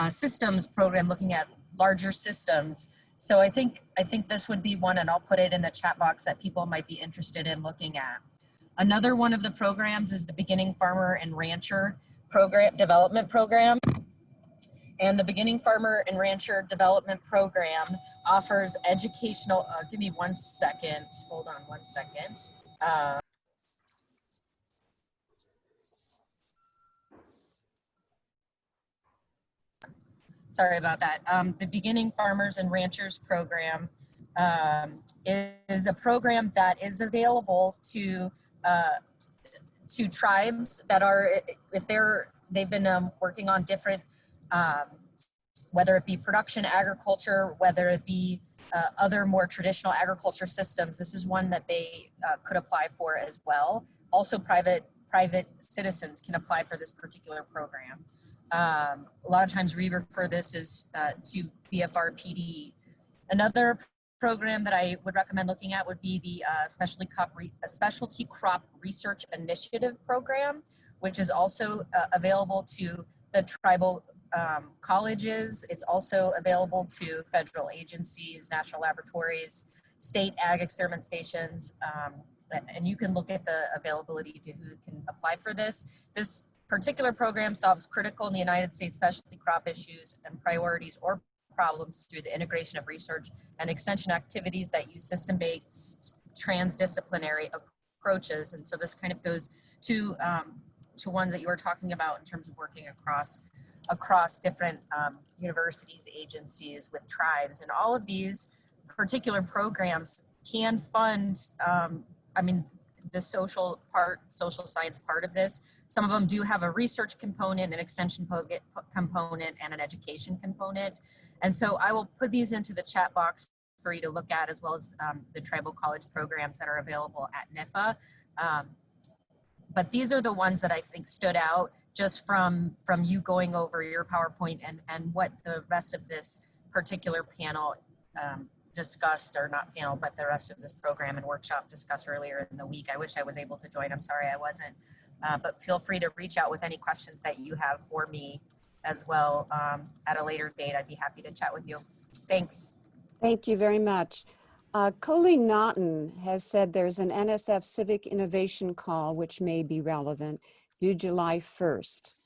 systems program looking at larger systems. So I think this would be one, and I'll put it in the chat box, that people might be interested in looking at. Another one of the programs is the Beginning Farmer and Rancher Development Program. And the Beginning Farmer and Rancher Development Program offers educational, give me 1 second, hold on 1 second. Sorry about that. The Beginning Farmers and Ranchers Program is a program that is available to tribes that are, if they've been working on different, whether it be production agriculture, whether it be other more traditional agriculture systems. This is one that they could apply for as well. Also, private citizens can apply for this particular program. A lot of times we refer this as to BFRPD. Another program that I would recommend looking at would be the Specialty Crop Research Initiative Program, which is also available to the tribal colleges. It's also available to federal agencies, national laboratories, state ag experiment stations, and you can look at the availability to who can apply for this. This particular program solves critical in the United States specialty crop issues and priorities or problems through the integration of research and extension activities that use system-based transdisciplinary approaches. And so this kind of goes to one that you were talking about in terms of working across different universities, agencies, with tribes. And all of these particular programs can fund, the social science part of this. Some of them do have a research component, an extension component, and an education component. And so I will put these into the chat box for you to look at, as well as the tribal college programs that are available at NIFA. But these are the ones that I think stood out just from you going over your PowerPoint and what the rest of this particular panel discussed, or not panel, but the rest of this program and workshop discussed earlier in the week. I wish I was able to join. I'm sorry I wasn't. But feel free to reach out with any questions that you have for me as well at a later date. I'd be happy to chat with you. Thanks. Thank you very much. Colleen Naughton has said there's an NSF Civic Innovation Call which may be relevant due July 1st.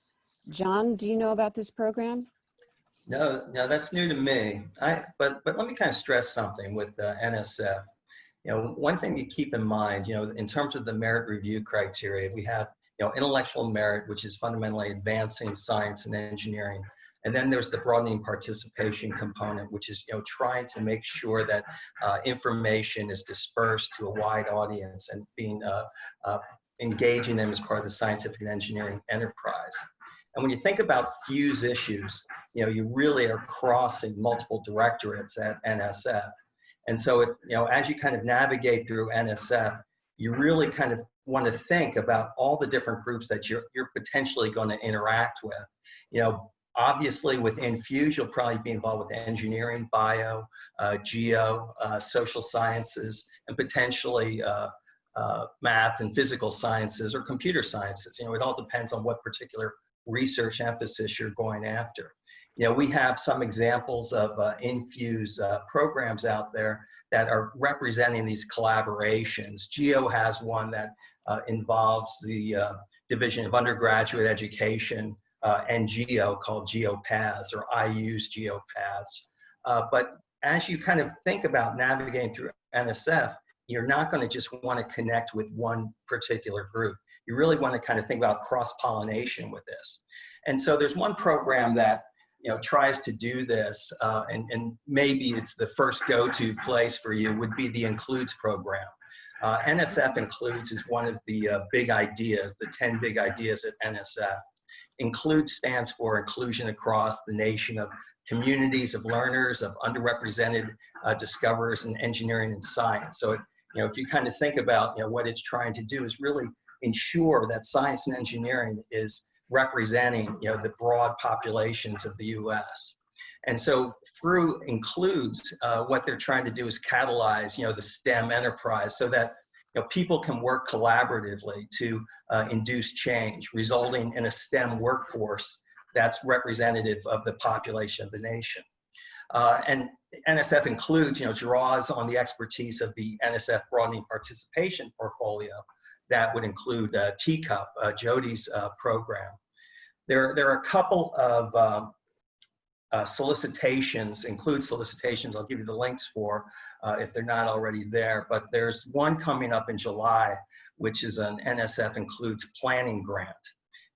John, do you know about this program? No, that's new to me. But let me kind of stress something with NSF. One thing to keep in mind, in terms of the merit review criteria, we have, intellectual merit, which is fundamentally advancing science and engineering. And then there's the broadening participation component, which is, trying to make sure that information is dispersed to a wide audience and being engaging them as part of the scientific and engineering enterprise. And when you think about FEWS issues, you really are crossing multiple directorates at NSF. And so, as you kind of navigate through NSF, you really kind of want to think about all the different groups that you're potentially going to interact with. Obviously within FEWS, you'll probably be involved with engineering, bio, geo, social sciences, and potentially math and physical sciences or computer sciences. It all depends on what particular research emphasis you're going after. We have some examples of CoInFEWS programs out there that are representing these collaborations. GEO has one that involves the Division of Undergraduate Education and GEO, called GeoPaths, or I use GeoPaths. But as you kind of think about navigating through NSF, you're not going to just want to connect with one particular group. You really want to kind of think about cross-pollination with this. And so there's one program that tries to do this, and maybe it's the first go-to place for you, would be the Includes program. NSF Includes is one of the big ideas, the 10 big ideas at NSF. Include stands for inclusion across the nation of communities of learners, of underrepresented discoverers in engineering and science. So, if you kind of think about what it's trying to do, is really ensure that science and engineering is representing the broad populations of the U.S. And so through Includes, what they're trying to do is catalyze the STEM enterprise so that people can work collaboratively to induce change, resulting in a STEM workforce that's representative of the population of the nation. And NSF Includes, draws on the expertise of the NSF Broadening Participation portfolio. That would include TCUP, Jody's program. There are a couple of solicitations, include solicitations, I'll give you the links for if they're not already there, but there's one coming up in July, which is an NSF Includes planning grant.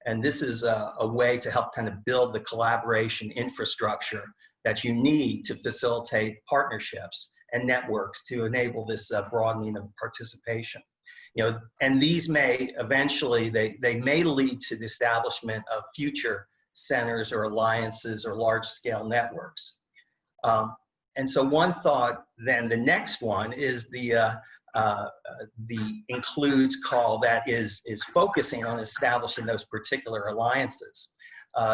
And this is a way to help kind of build the collaboration infrastructure that you need to facilitate partnerships and networks to enable this broadening of participation. And these may eventually, they may lead to the establishment of future centers or alliances or large-scale networks. And so one thought, then the next one is the Includes call that is focusing on establishing those particular alliances.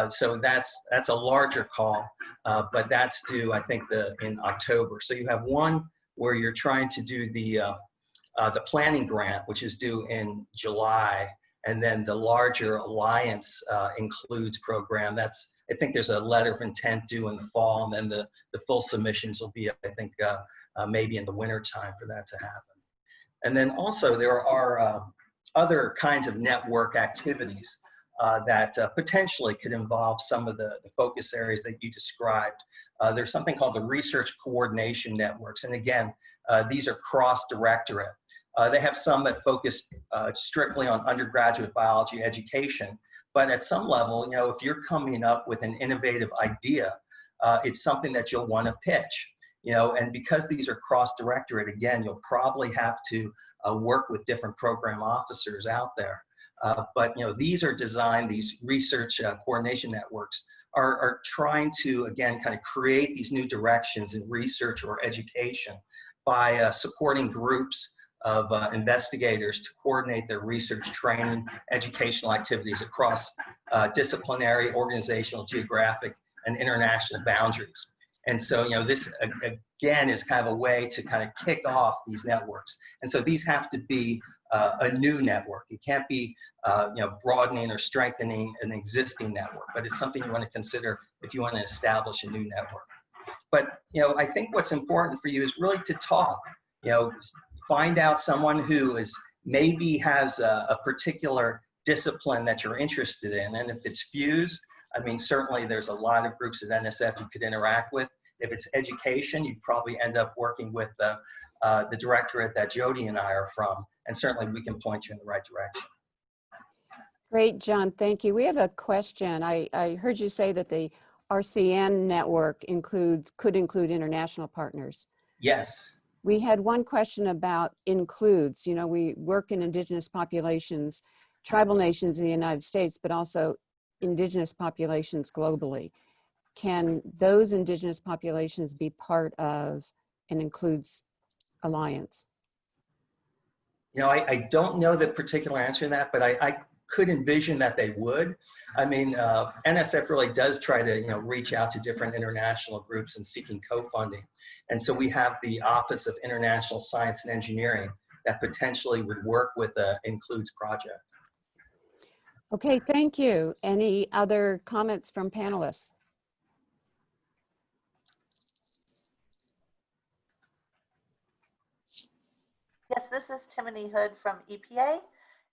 So that's a larger call, but that's due, I think, in October. So you have one where you're trying to do the planning grant, which is due in July, and then the larger Alliance Includes program. I think there's a letter of intent due in the fall, and then the full submissions will be, I think, maybe in the winter time for that to happen. And then also there are other kinds of network activities that potentially could involve some of the focus areas that you described. There's something called the Research Coordination Networks. And again, these are cross-directorate. They have some that focus strictly on undergraduate biology education. But at some level, if you're coming up with an innovative idea, it's something that you'll want to pitch. And because these are cross-directorate, again, you'll probably have to work with different program officers out there. But these are designed, these research coordination networks are trying to, again, kind of create these new directions in research or education by supporting groups of investigators to coordinate their research, training, educational activities across disciplinary, organizational, geographic, and international boundaries. And so, this again is kind of a way to kind of kick off these networks. And so these have to be a new network. It can't be, broadening or strengthening an existing network, but it's something you want to consider if you want to establish a new network. But, I think what's important for you is really to talk, find out someone who maybe has a particular discipline that you're interested in. And if it's FEWS, I mean, certainly there's a lot of groups at NSF you could interact with. If it's education, you'd probably end up working with the directorate that Jody and I are from, and certainly we can point you in the right direction. Great, John, thank you. We have a question. I heard you say that the RCN network could include international partners. Yes. We had one question about Includes. We work in indigenous populations, tribal nations in the United States, but also indigenous populations globally. Can those indigenous populations be part of an Includes alliance? I don't know the particular answer to that, but I could envision that they would. I mean, NSF really does try to, reach out to different international groups and seeking co-funding. And so we have the Office of International Science and Engineering that potentially would work with the Includes project. Okay, thank you. Any other comments from panelists? Yes, this is Timony Hood from EPA.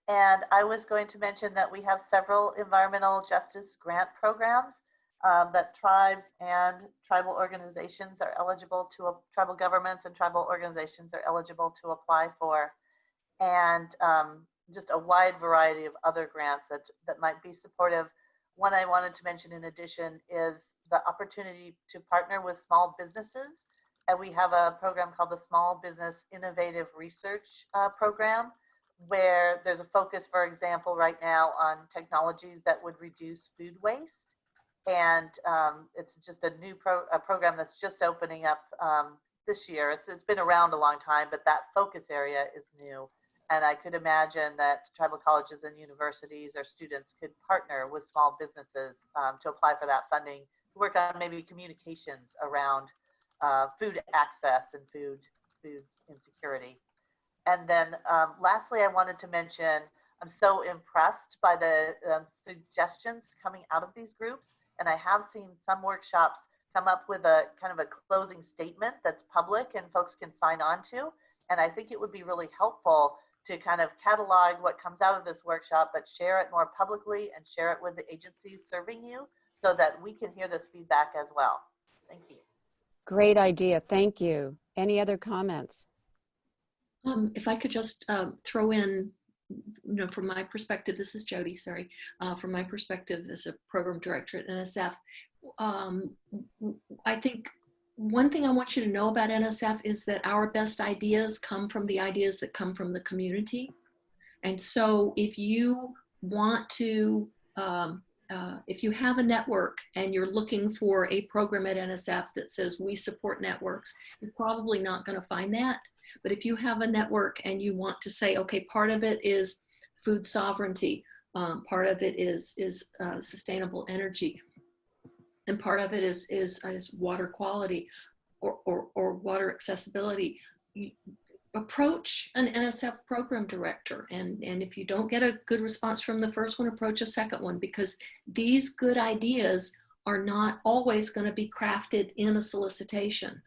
And I was going to mention that we have several environmental justice grant programs that tribes and tribal organizations are eligible to, tribal governments and tribal organizations are eligible to apply for. And just a wide variety of other grants that might be supportive. One I wanted to mention in addition is the opportunity to partner with small businesses. And we have a program called the Small Business Innovative Research Program, where there's a focus, for example, right now on technologies that would reduce food waste. And it's just a new program that's just opening up this year. It's been around a long time, but that focus area is new. And I could imagine that tribal colleges and universities or students could partner with small businesses to apply for that funding, work on maybe communications around food access and food insecurity. And then lastly, I wanted to mention, I'm so impressed by the suggestions coming out of these groups. And I have seen some workshops come up with a kind of a closing statement that's public and folks can sign on to. And I think it would be really helpful to kind of catalog what comes out of this workshop, but share it more publicly and share it with the agencies serving you so that we can hear this feedback as well. Thank you. Great idea. Thank you. Any other comments? If I could just throw in, from my perspective, this is Jody, sorry. From my perspective as a program director at NSF, I think one thing I want you to know about NSF is that our best ideas come from the ideas that come from the community. And so if you want to, if you have a network and you're looking for a program at NSF that says we support networks, you're probably not going to find that. But if you have a network and you want to say, okay, part of it is food sovereignty, part of it is sustainable energy, and part of it is water quality or water accessibility, you approach an NSF program director. And if you don't get a good response from the first one, approach a second one, because these good ideas are not always going to be crafted in a solicitation.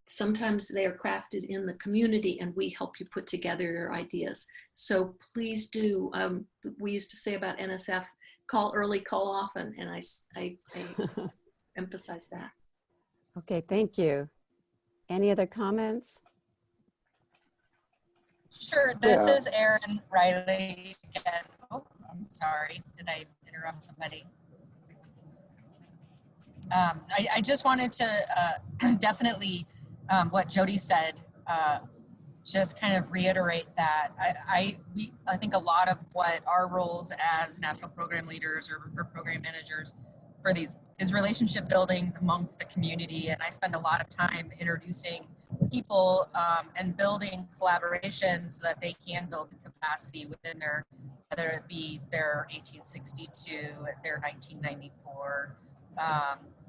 Sometimes they are crafted in the community and we help you put together your ideas. So please do. We used to say about NSF, call early, call often. And I emphasize that. Okay, thank you. Any other comments? Sure, this is Erin Riley again. Oh, I'm sorry, did I interrupt somebody? I just wanted to definitely what Jody said, just kind of reiterate that. I think a lot of what our roles as national program leaders or program managers for these is relationship building amongst the community. And I spend a lot of time introducing people and building collaboration so that they can build the capacity within their, whether it be their 1862, their 1994,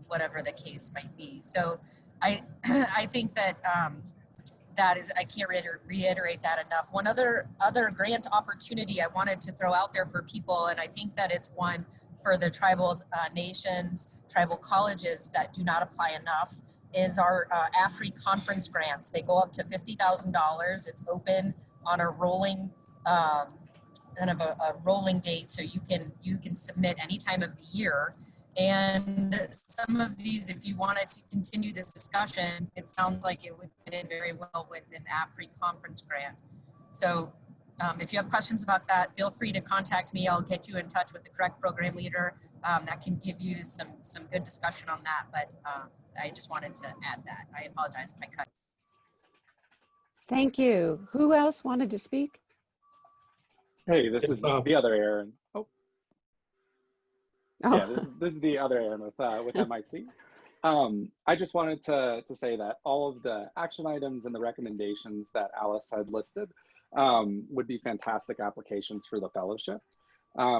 whatever the case might be. So I think that that is, I can't reiterate that enough. One other grant opportunity I wanted to throw out there for people, and I think that it's one for the tribal nations, tribal colleges that do not apply enough, is our AFRI conference grants. They go up to $50,000. It's open on a rolling, kind of a rolling date, so you can submit any time of the year. And some of these, if you wanted to continue this discussion, it sounds like it would fit in very well with an AFRI conference grant. So if you have questions about that, feel free to contact me. I'll get you in touch with the correct program leader that can give you some good discussion on that. But I just wanted to add that. I apologize if I cut. Thank you. Who else wanted to speak? Hey, this is the other Aaron. Oh. Yeah, this is the other Aaron with MIT. I just wanted to say that all of the action items and the recommendations that Alice had listed would be fantastic applications for the fellowship,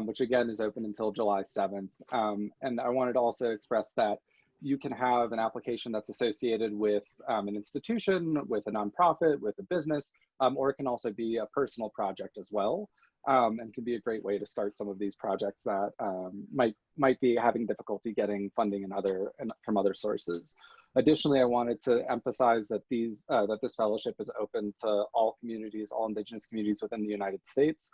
which again is open until July 7th. And I wanted to also express that you can have an application that's associated with an institution, with a nonprofit, with a business, or it can also be a personal project as well. And can be a great way to start some of these projects that might be having difficulty getting funding from other sources. Additionally, I wanted to emphasize that this fellowship is open to all communities, all Indigenous communities within the United States,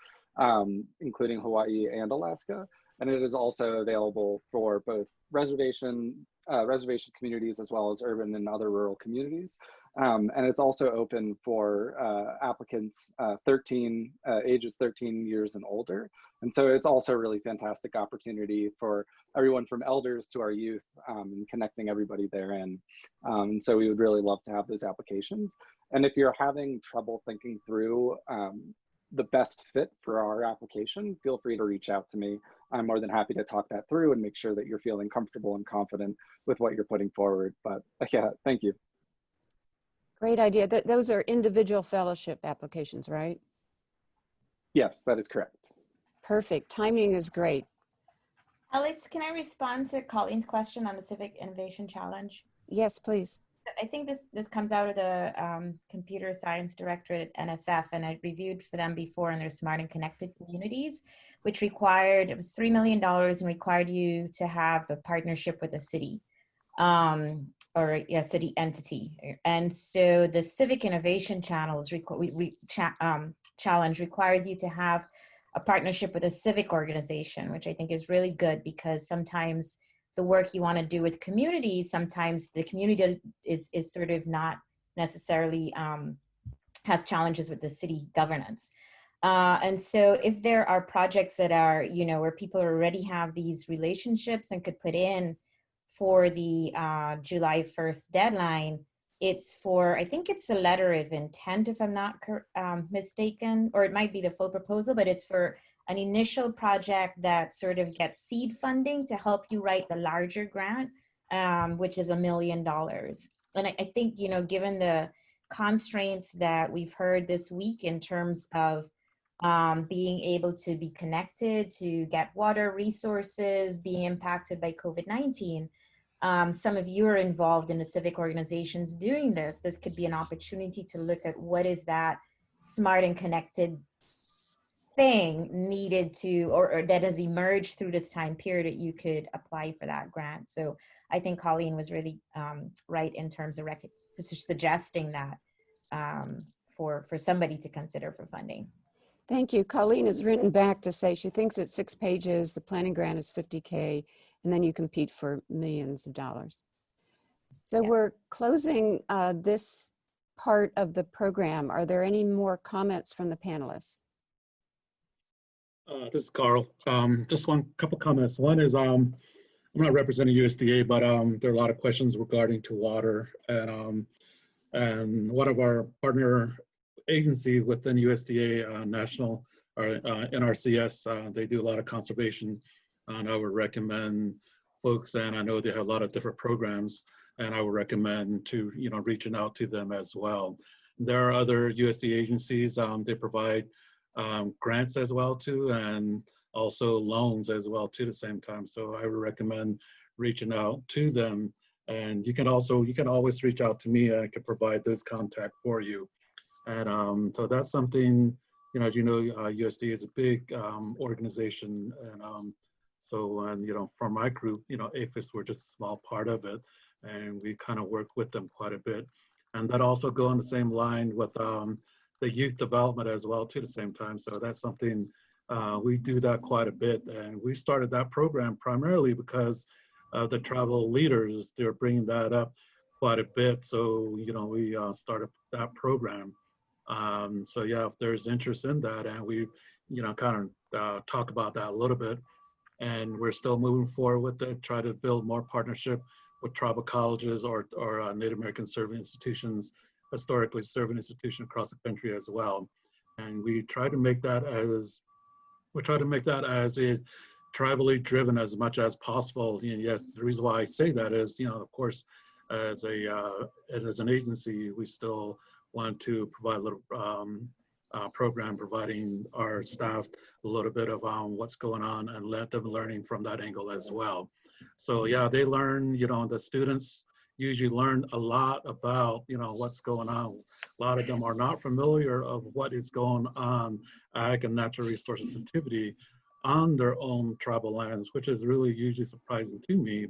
including Hawaii and Alaska. And it is also available for both reservation communities as well as urban and other rural communities. And it's also open for applicants ages 13 years and older. And so it's also a really fantastic opportunity for everyone from elders to our youth, and connecting everybody therein. So we would really love to have those applications. And if you're having trouble thinking through the best fit for our application, feel free to reach out to me. I'm more than happy to talk that through and make sure that you're feeling comfortable and confident with what you're putting forward. But yeah, thank you. Great idea. Those are individual fellowship applications, right? Yes, that is correct. Perfect. Timing is great. Alice, can I respond to Colleen's question on the Civic Innovation Challenge? Yes, please. I think this comes out of the Computer Science Directorate at NSF, and I reviewed for them before in their Smart and Connected Communities, which required, it was $3 million and required you to have a partnership with a city or a city entity. And so the Civic Innovation Challenge requires you to have a partnership with a civic organization, which I think is really good, because sometimes the work you want to do with communities, sometimes the community is sort of not necessarily has challenges with the city governance. And so if there are projects that are, where people already have these relationships and could put in for the July 1st deadline, it's for, I think it's a letter of intent, if I'm not mistaken, or it might be the full proposal, but it's for an initial project that sort of gets seed funding to help you write the larger grant, which is $1 million. And I think, given the constraints that we've heard this week in terms of being able to be connected, to get water resources, being impacted by COVID-19, some of you are involved in the civic organizations doing this. This could be an opportunity to look at what is that smart and connected thing needed to, or that has emerged through this time period that you could apply for that grant. So I think Colleen was really right in terms of suggesting that for somebody to consider for funding. Thank you. Colleen has written back to say she thinks it's 6 pages, the planning grant is $50K, and then you compete for millions of dollars. So we're closing this part of the program. Are there any more comments from the panelists? This is Carl. Just couple comments. One is I'm not representing USDA, but there are a lot of questions regarding to water, and one of our partner agency within USDA National or NRCS, they do a lot of conservation, and I would recommend folks, and I know they have a lot of different programs, and I would recommend to reaching out to them as well. There are other USDA agencies, they provide grants as well too, and also loans as well too at the same time. So I would recommend reaching out to them, and you can always reach out to me and I can provide those contact for you. And so that's something, as you know, USDA is a big organization, and from my group, APHIS, we're just a small part of it, and we kind of work with them quite a bit. And that also go on the same line with the youth development as well too at the same time. So that's something, we do that quite a bit. And we started that program primarily because of the tribal leaders, they're bringing that up quite a bit. So, we started that program. So yeah, if there's interest in that, and we, kind of talk about that a little bit, and we're still moving forward with it, try to build more partnership with tribal colleges or Native American serving institutions, historically serving institutions across the country as well. And we try to make that as a tribally driven as much as possible. And yes, the reason why I say that is, of course, as an agency, we still want to provide a little program, providing our staff a little bit of what's going on and let them learning from that angle as well. So yeah, they learn, the students usually learn a lot about, what's going on. A lot of them are not familiar of what is going on, ag and natural resource sensitivity, on their own tribal lands, which is really usually surprising to me,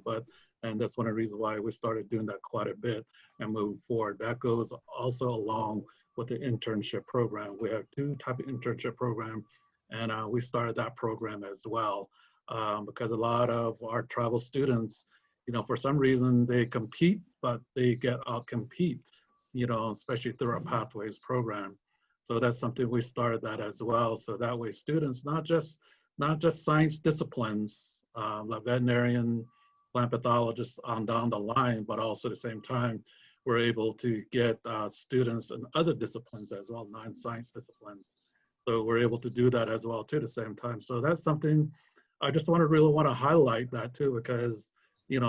and that's one of the reasons why we started doing that quite a bit and moving forward. That goes also along with the internship program. We have two type of internship program, and we started that program as well because a lot of our tribal students, for some reason they compete, but they get out-compete, especially through our Pathways program. So that's something we started that as well. So that way students, not just science disciplines, like veterinarian, plant pathologists on down the line, but also at the same time, we're able to get students in other disciplines as well, non-science disciplines. So we're able to do that as well too at the same time. So that's something I just really want to highlight that too, because,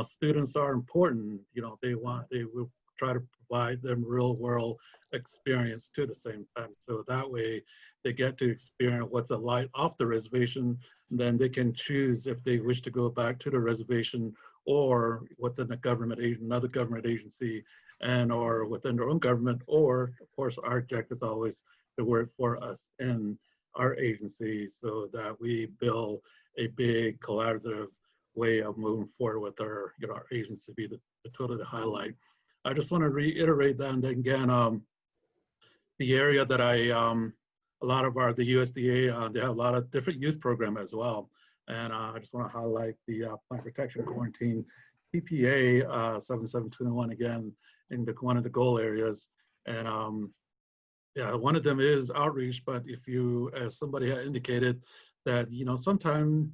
students are important. They will try to provide them real world experience too at the same time. So that way they get to experience what's it like off the reservation. Then they can choose if they wish to go back to the reservation or within another government agency, and or within their own government, or of course our objective is always to work for us in our agency so that we build a big collaborative way of moving forward with our, our agency be the total to highlight. I just want to reiterate that, and again, the area that a lot of the USDA, they have a lot of different youth program as well. And I just want to highlight the plant protection quarantine PPA 7721 again in one of the goal areas. And yeah, one of them is outreach, but if you, as somebody had indicated, that, sometime,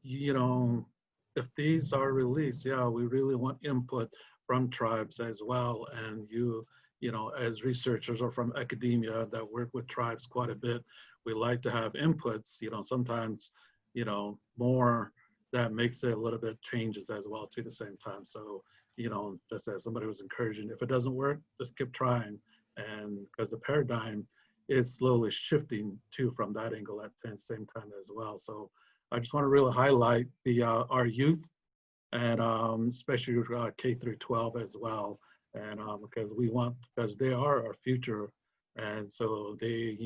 if these are released, yeah, we really want input from tribes as well. And as researchers or from academia that work with tribes quite a bit, we like to have inputs, sometimes, more that makes it a little bit changes as well to the same time. So, just as somebody was encouraging, if it doesn't work, just keep trying. And because the paradigm is slowly shifting too from that angle at the same time as well. So I just want to really highlight our youth, and especially K through 12 as well. And because they are our future. And so they,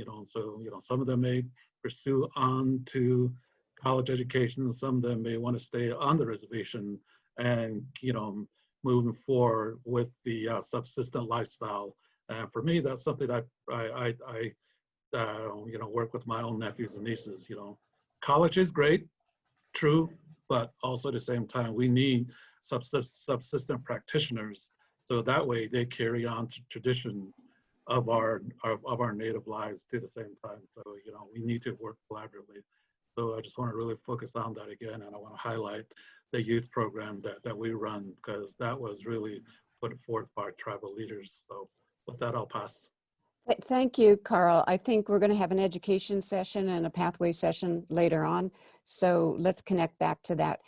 some of them may pursue on to college education, and some of them may want to stay on the reservation and, moving forward with the subsistence lifestyle. And for me, that's something I work with my own nephews and nieces. College is great, true, but also at the same time, we need subsistent practitioners, so that way they carry on to tradition of our native lives to the same time. So we need to work collaboratively. So I just want to really focus on that again, and I want to highlight the youth program that we run, because that was really put forth by tribal leaders. So with that, I'll pass. Thank you, Carl. I think we're going to have an education session and a pathway session later on. So let's connect back to that.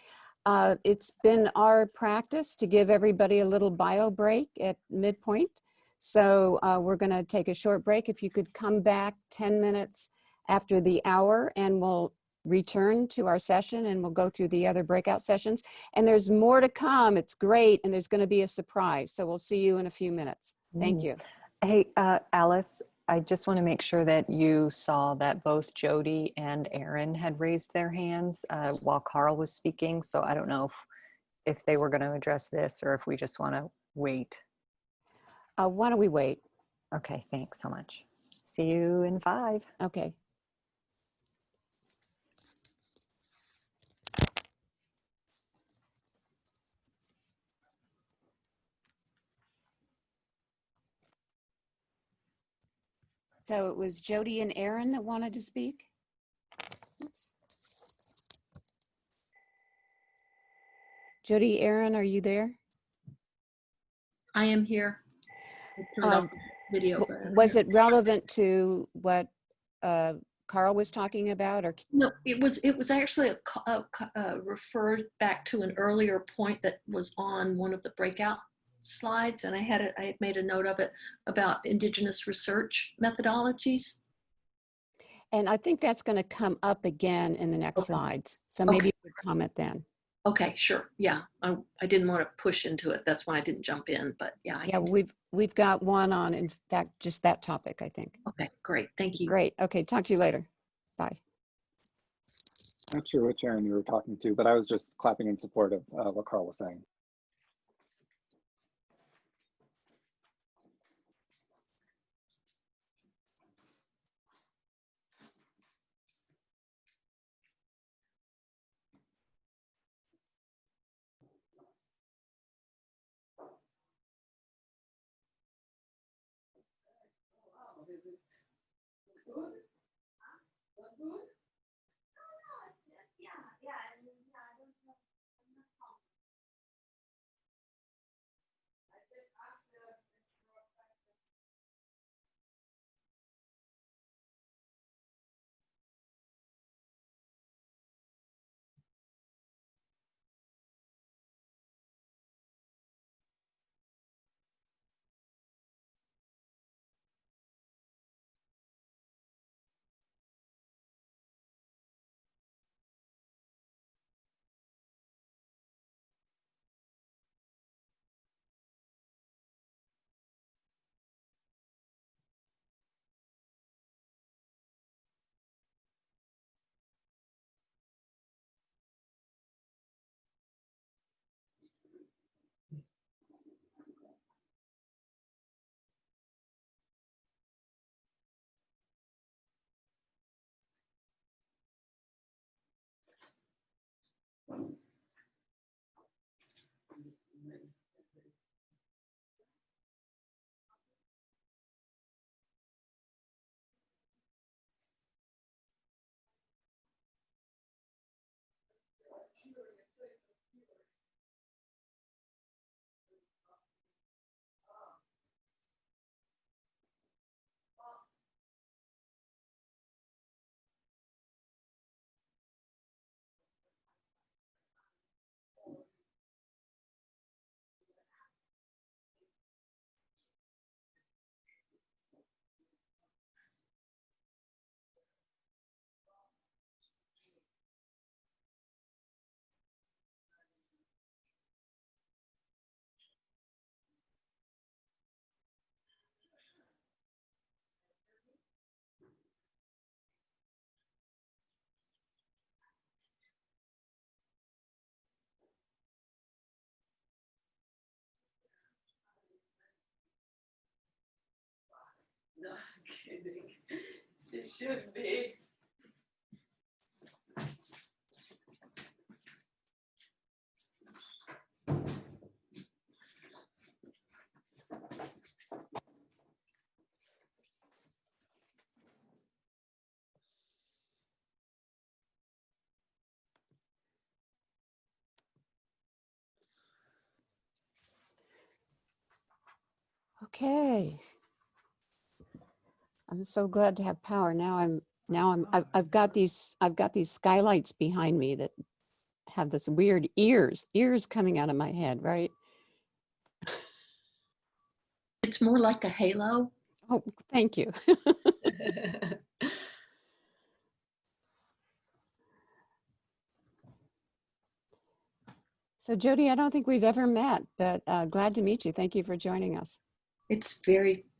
It's been our practice to give everybody a little bio break at midpoint. So we're going to take a short break. If you could come back 10 minutes after the hour, and we'll return to our session and we'll go through the other breakout sessions. And there's more to come. It's great. And there's going to be a surprise. So we'll see you in a few minutes. Thank you. Hey, Alice, I just want to make sure that you saw that both Jody and Aaron had raised their hands while Carl was speaking. So I don't know if they were going to address this or if we just want to wait. Why don't we wait? Okay, thanks so much. See you in 5. Okay. So it was Jody and Aaron that wanted to speak? Oops. Jody, Aaron, are you there? I am here. I turned off the video. Was it relevant to what Carl was talking about, or no? It was actually referred back to an earlier point that was on one of the breakout slides, and I had made a note of it about indigenous research methodologies. And I think that's going to come up again in the next slides. So maybe you would comment then. Okay, sure. Yeah, I didn't want to push into it. That's why I didn't jump in. But yeah, we've got one on, in fact, just that topic, I think. Okay, great. Thank you. Great. Okay, talk to you later. Bye. Not sure which Aaron you were talking to, but I was just clapping in support of what Carl was saying. No kidding. She should be. Okay. I'm so glad to have power. I've got these skylights behind me that have this weird ears coming out of my head, right? It's more like a halo. Oh, thank you. So Jody, I don't think we've ever met, but glad to meet you. Thank you for joining us. It's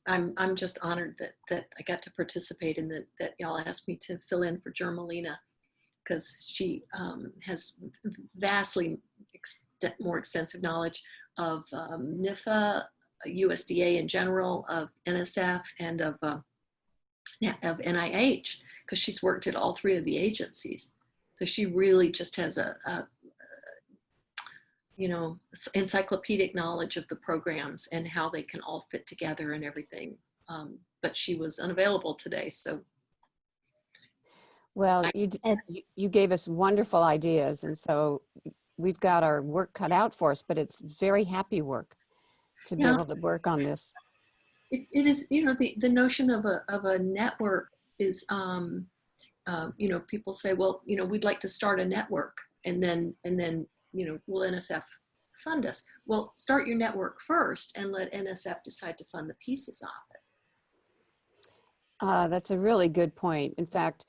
I'm just honored that I got to participate in that y'all asked me to fill in for Germalina, because she has vastly more extensive knowledge of NIFA, USDA in general, of NSF, and of NIH, because she's worked at all three of the agencies. So she really just has a encyclopedic knowledge of the programs and how they can all fit together and everything. But she was unavailable today, so. Well, you gave us wonderful ideas, and so we've got our work cut out for us, but it's very happy work to be able to work on this. It is, the notion of a network is, people say, well, we'd like to start a network, and then will NSF fund us? Well, start your network first and let NSF decide to fund the pieces of it. That's a really good point. In fact,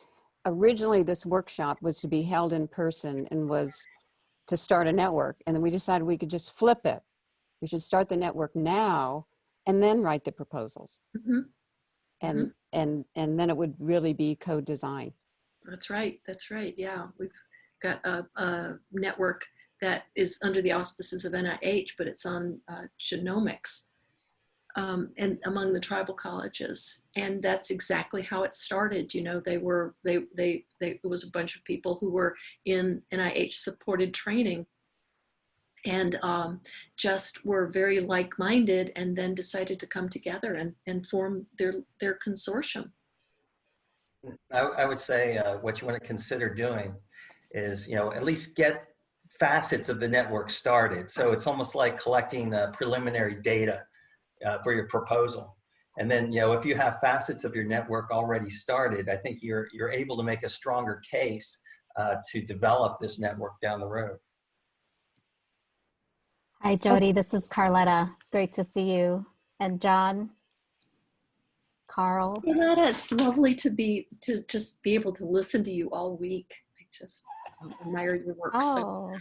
originally this workshop was to be held in person and was to start a network. And then we decided we could just flip it. We should start the network now and then write the proposals. Mm-hmm. And then it would really be co-design. That's right. Yeah. got a network that is under the auspices of NIH, but it's on genomics and among the tribal colleges. And that's exactly how it started. You know, it was a bunch of people who were in NIH supported training and just were very like-minded, and then decided to come together and form their consortium. I would say what you want to consider doing is, at least get facets of the network started. So it's almost like collecting the preliminary data for your proposal. And then, if you have facets of your network already started, I think you're able to make a stronger case to develop this network down the road. Hi, Jody. This is Carletta. It's great to see you. And John, Carl. Carletta, it's lovely to just be able to listen to you all week. I just admire your work. Oh.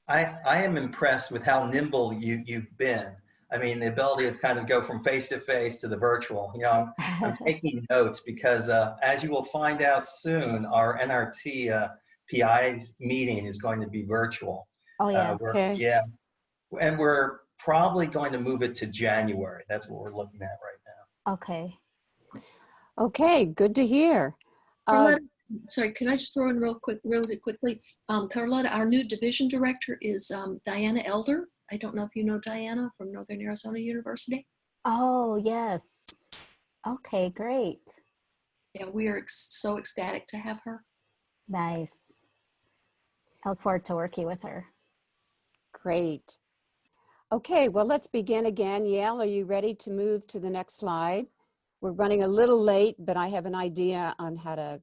I am impressed with how nimble you've been. I mean, the ability to kind of go from face to face to the virtual. I'm taking notes because as you will find out soon, our NRT PI meeting is going to be virtual. Oh, yes. Okay. Yeah. And we're probably going to move it to January. That's what we're looking at right now. Okay. Okay, good to hear. Carletta, sorry, can I just throw in really quickly? Carletta, our new division director is Diana Elder. I don't know if you know Diana from Northern Arizona University. Oh, yes. Okay, great. Yeah, we are so ecstatic to have her. Nice. I look forward to working with her. Great. Okay, well, let's begin again. Yael, are you ready to move to the next slide? We're running a little late, but I have an idea on how to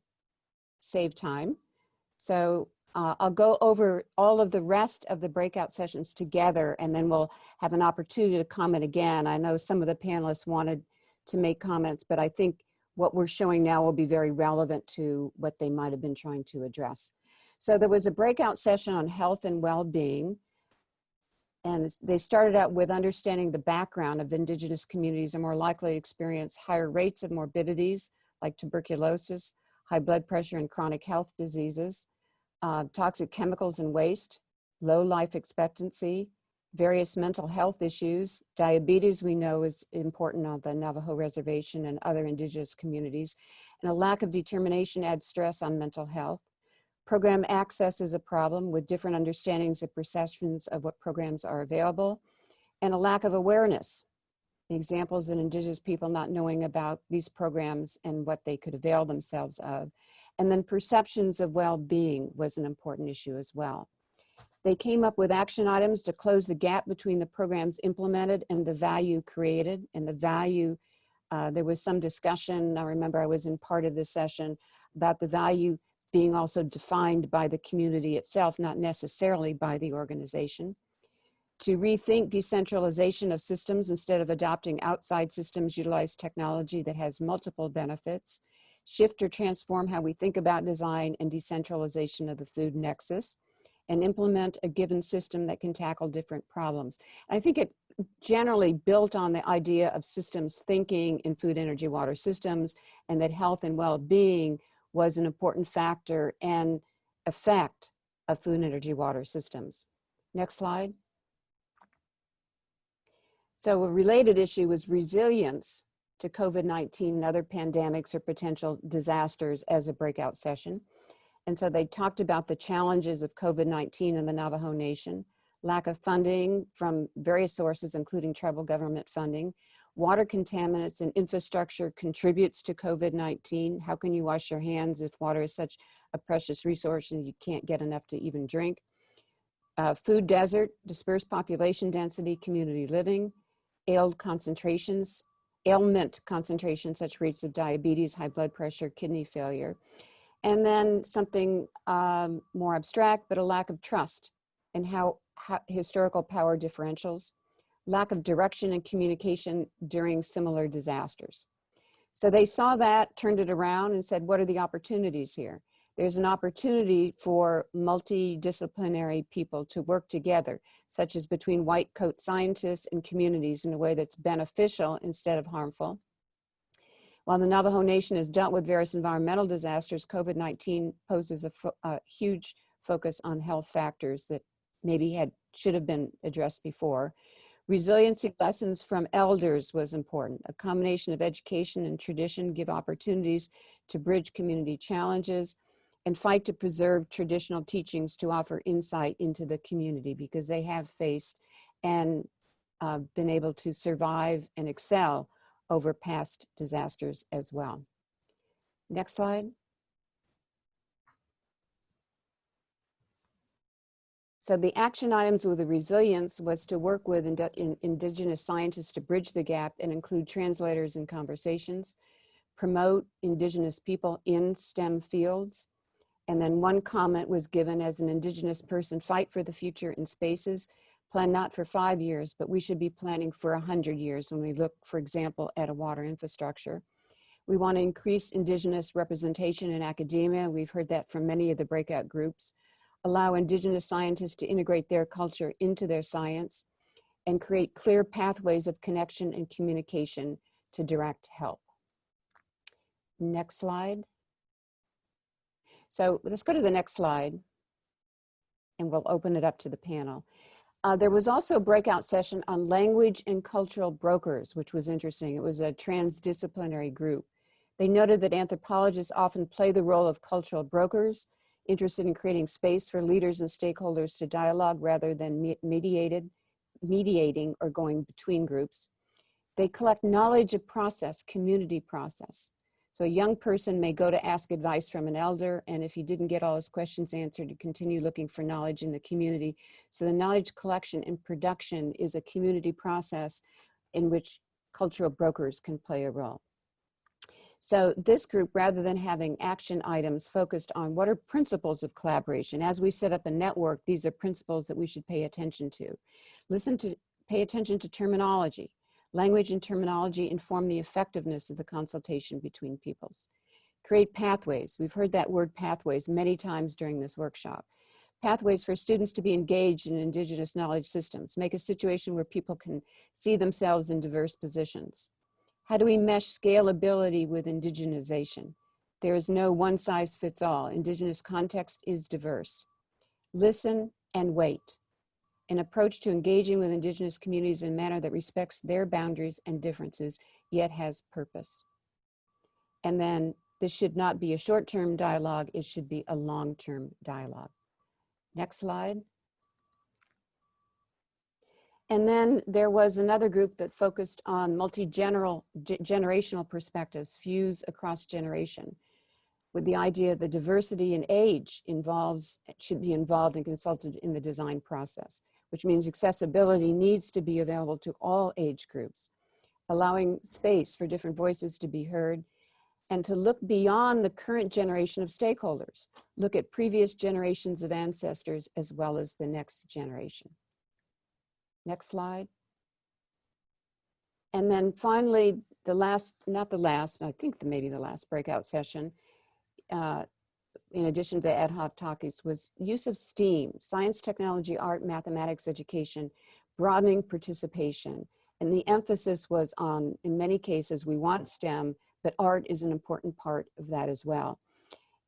save time. So I'll go over all of the rest of the breakout sessions together, and then we'll have an opportunity to comment again. I know some of the panelists wanted to make comments, but I think what we're showing now will be very relevant to what they might have been trying to address. So there was a breakout session on health and well-being, and they started out with understanding the background of Indigenous communities are more likely to experience higher rates of morbidities like tuberculosis, high blood pressure, and chronic health diseases, toxic chemicals and waste, low life expectancy, various mental health issues. Diabetes, we know, is important on the Navajo Reservation and other Indigenous communities, and a lack of determination adds stress on mental health. Program access is a problem with different understandings and perceptions of what programs are available, and a lack of awareness. Examples in Indigenous people not knowing about these programs and what they could avail themselves of. And then perceptions of well-being was an important issue as well. They came up with action items to close the gap between the programs implemented and the value created. And the value, there was some discussion, I remember I was in part of this session, about the value being also defined by the community itself, not necessarily by the organization. To rethink decentralization of systems instead of adopting outside systems, utilize technology that has multiple benefits. Shift or transform how we think about design and decentralization of the food nexus, and implement a given system that can tackle different problems. I think it generally built on the idea of systems thinking in food, energy, water systems, and that health and well-being was an important factor and effect of food, energy, water systems. Next slide. So a related issue was resilience to COVID-19 and other pandemics or potential disasters as a breakout session. And so they talked about the challenges of COVID-19 in the Navajo Nation, lack of funding from various sources, including tribal government funding, water contaminants and infrastructure contributes to COVID-19. How can you wash your hands if water is such a precious resource and you can't get enough to even drink? Food desert, dispersed population density, community living, ailment concentrations, such rates of diabetes, high blood pressure, kidney failure. And then something more abstract, but a lack of trust and how historical power differentials, lack of direction and communication during similar disasters. So they saw that, turned it around and said, what are the opportunities here? There's an opportunity for multidisciplinary people to work together, such as between white coat scientists and communities in a way that's beneficial instead of harmful. While the Navajo Nation has dealt with various environmental disasters, COVID-19 poses a huge focus on health factors that maybe should have been addressed before. Resiliency lessons from elders was important. A combination of education and tradition give opportunities to bridge community challenges and fight to preserve traditional teachings to offer insight into the community, because they have faced and been able to survive and excel over past disasters as well. Next slide. So the action items with the resilience was to work with Indigenous scientists to bridge the gap and include translators in conversations, promote Indigenous people in STEM fields. And then one comment was given: as an Indigenous person, fight for the future in spaces. Plan not for 5 years, but we should be planning for 100 years when we look, for example, at a water infrastructure. We want to increase Indigenous representation in academia. We've heard that from many of the breakout groups. Allow Indigenous scientists to integrate their culture into their science, and create clear pathways of connection and communication to direct help. Next slide. So let's go to the next slide, and we'll open it up to the panel. There was also a breakout session on language and cultural brokers, which was interesting. It was a transdisciplinary group. They noted that anthropologists often play the role of cultural brokers, interested in creating space for leaders and stakeholders to dialogue rather than mediating or going between groups. They collect knowledge of process, community process. So a young person may go to ask advice from an elder, and if he didn't get all his questions answered, to continue looking for knowledge in the community. So the knowledge collection and production is a community process in which cultural brokers can play a role. So this group, rather than having action items, focused on what are principles of collaboration. As we set up a network, these are principles that we should pay attention to. Pay attention to terminology. Language and terminology inform the effectiveness of the consultation between peoples. Create pathways. We've heard that word pathways many times during this workshop. Pathways for students to be engaged in Indigenous knowledge systems. Make a situation where people can see themselves in diverse positions. How do we mesh scalability with indigenization? There is no one size fits all. Indigenous context is diverse. Listen and wait. An approach to engaging with Indigenous communities in a manner that respects their boundaries and differences, yet has purpose. And then this should not be a short-term dialogue, it should be a long-term dialogue. Next slide. And then there was another group that focused on multi-generational perspectives, fuse across generation, with the idea that diversity in age should be involved and consulted in the design process, which means accessibility needs to be available to all age groups, allowing space for different voices to be heard, and to look beyond the current generation of stakeholders, look at previous generations of ancestors as well as the next generation. Next slide. And then finally, the last, not the last, I think maybe the last breakout session, in addition to the ad hoc topics, was use of STEAM, science, technology, art, mathematics, education, broadening participation. And the emphasis was on, in many cases, we want STEM, but art is an important part of that as well.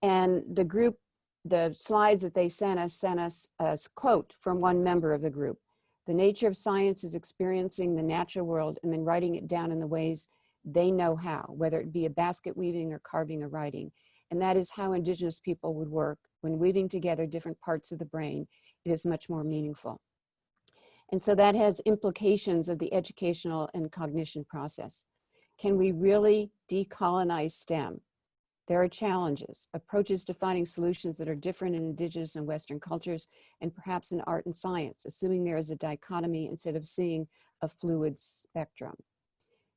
And the group, the slides that they sent us a quote from one member of the group. The nature of science is experiencing the natural world and then writing it down in the ways they know how, whether it be a basket weaving or carving or writing. And that is how Indigenous people would work. When weaving together different parts of the brain, it is much more meaningful. And so that has implications of the educational and cognition process. Can we really decolonize STEM? There are challenges, approaches to finding solutions that are different in Indigenous and Western cultures, and perhaps in art and science, assuming there is a dichotomy instead of seeing a fluid spectrum.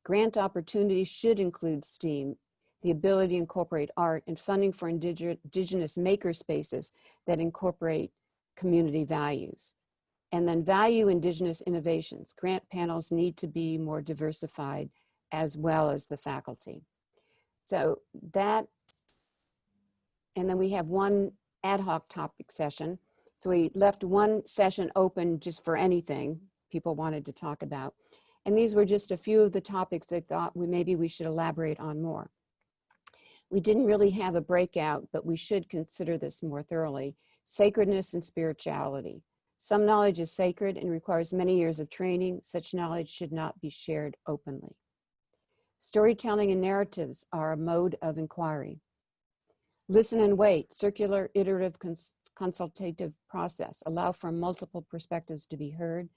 Grant opportunities should include STEAM, the ability to incorporate art, and funding for Indigenous maker spaces that incorporate community values. And then value Indigenous innovations. Grant panels need to be more diversified as well as the faculty. So that, and then we have one ad hoc topic session. So we left one session open just for anything people wanted to talk about. And these were just a few of the topics they thought maybe we should elaborate on more. We didn't really have a breakout, but we should consider this more thoroughly. sacredness and spirituality. Some knowledge is sacred and requires many years of training. Such knowledge should not be shared openly. Storytelling and narratives are a mode of inquiry. Listen and wait, circular, iterative, consultative process. Allow for multiple perspectives to be heard.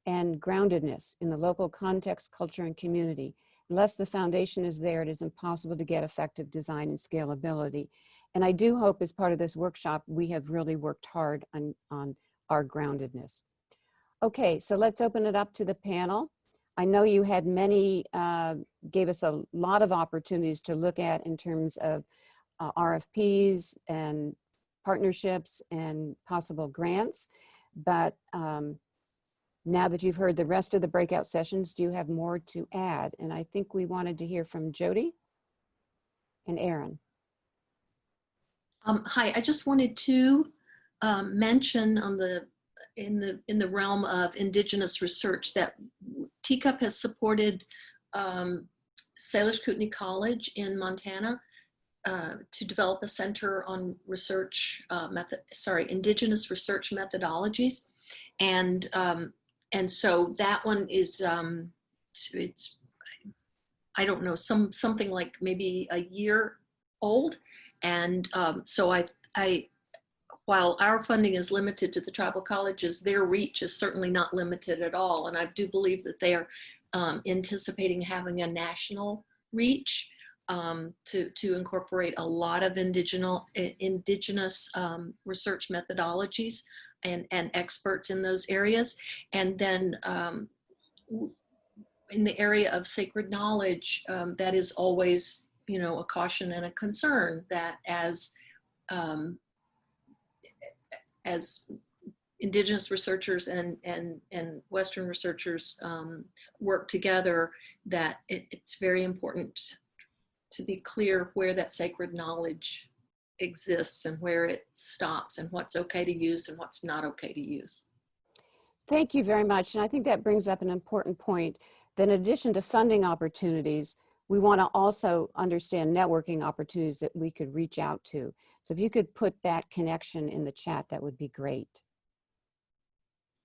And groundedness in the local context, culture, and community. Unless the foundation is there, it is impossible to get effective design and scalability. And I do hope as part of this workshop, we have really worked hard on our groundedness. Okay, so let's open it up to the panel. I know you had many, gave us a lot of opportunities to look at in terms of RFPs and partnerships and possible grants, but now that you've heard the rest of the breakout sessions, do you have more to add? And I think we wanted to hear from Jody and Aaron. Hi, I just wanted to mention on in the realm of Indigenous research that TCUP has supported Salish Kootenai College in Montana to develop a center on research Indigenous research methodologies, and so that one is it's I don't know, something like maybe a year old, and so I while our funding is limited to the tribal colleges, their reach is certainly not limited at all, and I do believe that they are anticipating having a national reach to incorporate a lot of indigenous research methodologies and experts in those areas. And then in the area of sacred knowledge, that is always, you know, a caution and a concern that as Indigenous researchers and Western researchers work together, that it's very important to be clear where that sacred knowledge exists and where it stops and what's okay to use and what's not okay to use. Thank you very much. And I think that brings up an important point, that in addition to funding opportunities, we want to also understand networking opportunities that we could reach out to. So if you could put that connection in the chat, that would be great.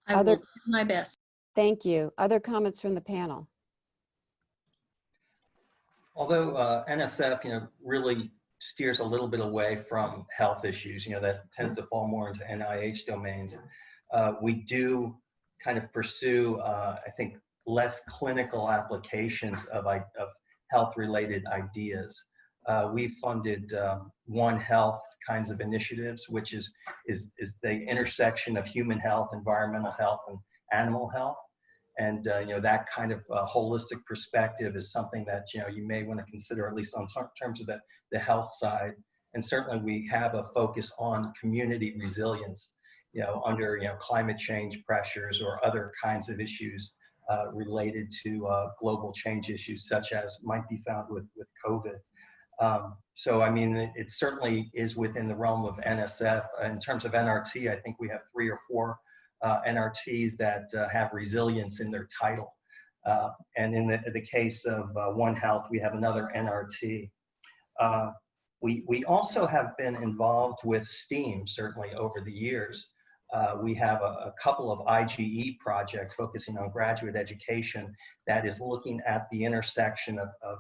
I will do my best. Thank you. Other comments from the panel? Although NSF, really steers a little bit away from health issues, that tends to fall more into NIH domains. We do kind of pursue, I think, less clinical applications of health-related ideas. We funded One Health kinds of initiatives, which is the intersection of human health, environmental health, and animal health. And that kind of holistic perspective is something that you may want to consider, at least on terms of the health side. And certainly we have a focus on community resilience, under climate change pressures or other kinds of issues related to global change issues, such as might be found with COVID. So I mean, it certainly is within the realm of NSF. In terms of NRT, I think we have 3 or 4 NRTs that have resilience in their title. And in the case of One Health, we have another NRT. We also have been involved with STEAM, certainly over the years. We have a couple of IGE projects focusing on graduate education that is looking at the intersection of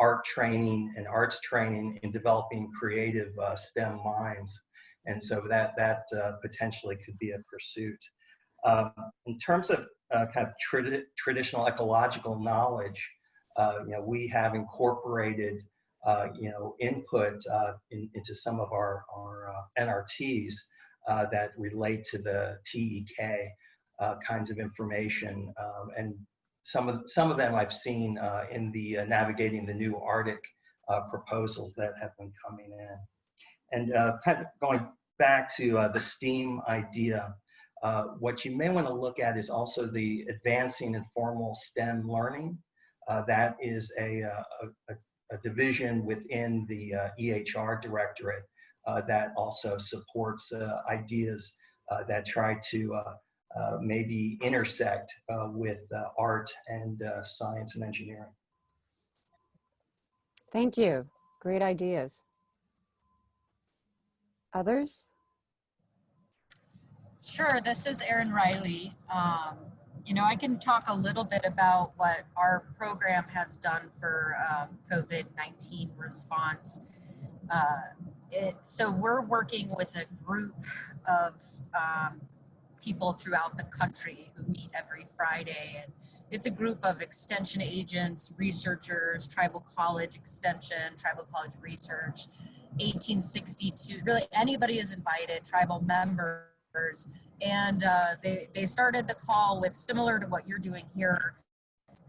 art training and arts training in developing creative STEM minds. And so that potentially could be a pursuit. In terms of kind of traditional ecological knowledge, we have incorporated input into some of our NRTs that relate to the TEK kinds of information, and some of them I've seen in the Navigating the New Arctic proposals that have been coming in. And kind of going back to the STEAM idea, what you may want to look at is also the Advancing Informal STEM Learning. That is a division within the EHR Directorate that also supports ideas that try to maybe intersect with art and science and engineering. Thank you. Great ideas. Others? Sure, this is Erin Riley. You know, I can talk a little bit about what our program has done for COVID-19 response. So we're working with a group of people throughout the country who meet every Friday. And it's a group of extension agents, researchers, tribal college extension, tribal college research, 1862, really anybody is invited, tribal members. And they started the call with, similar to what you're doing here,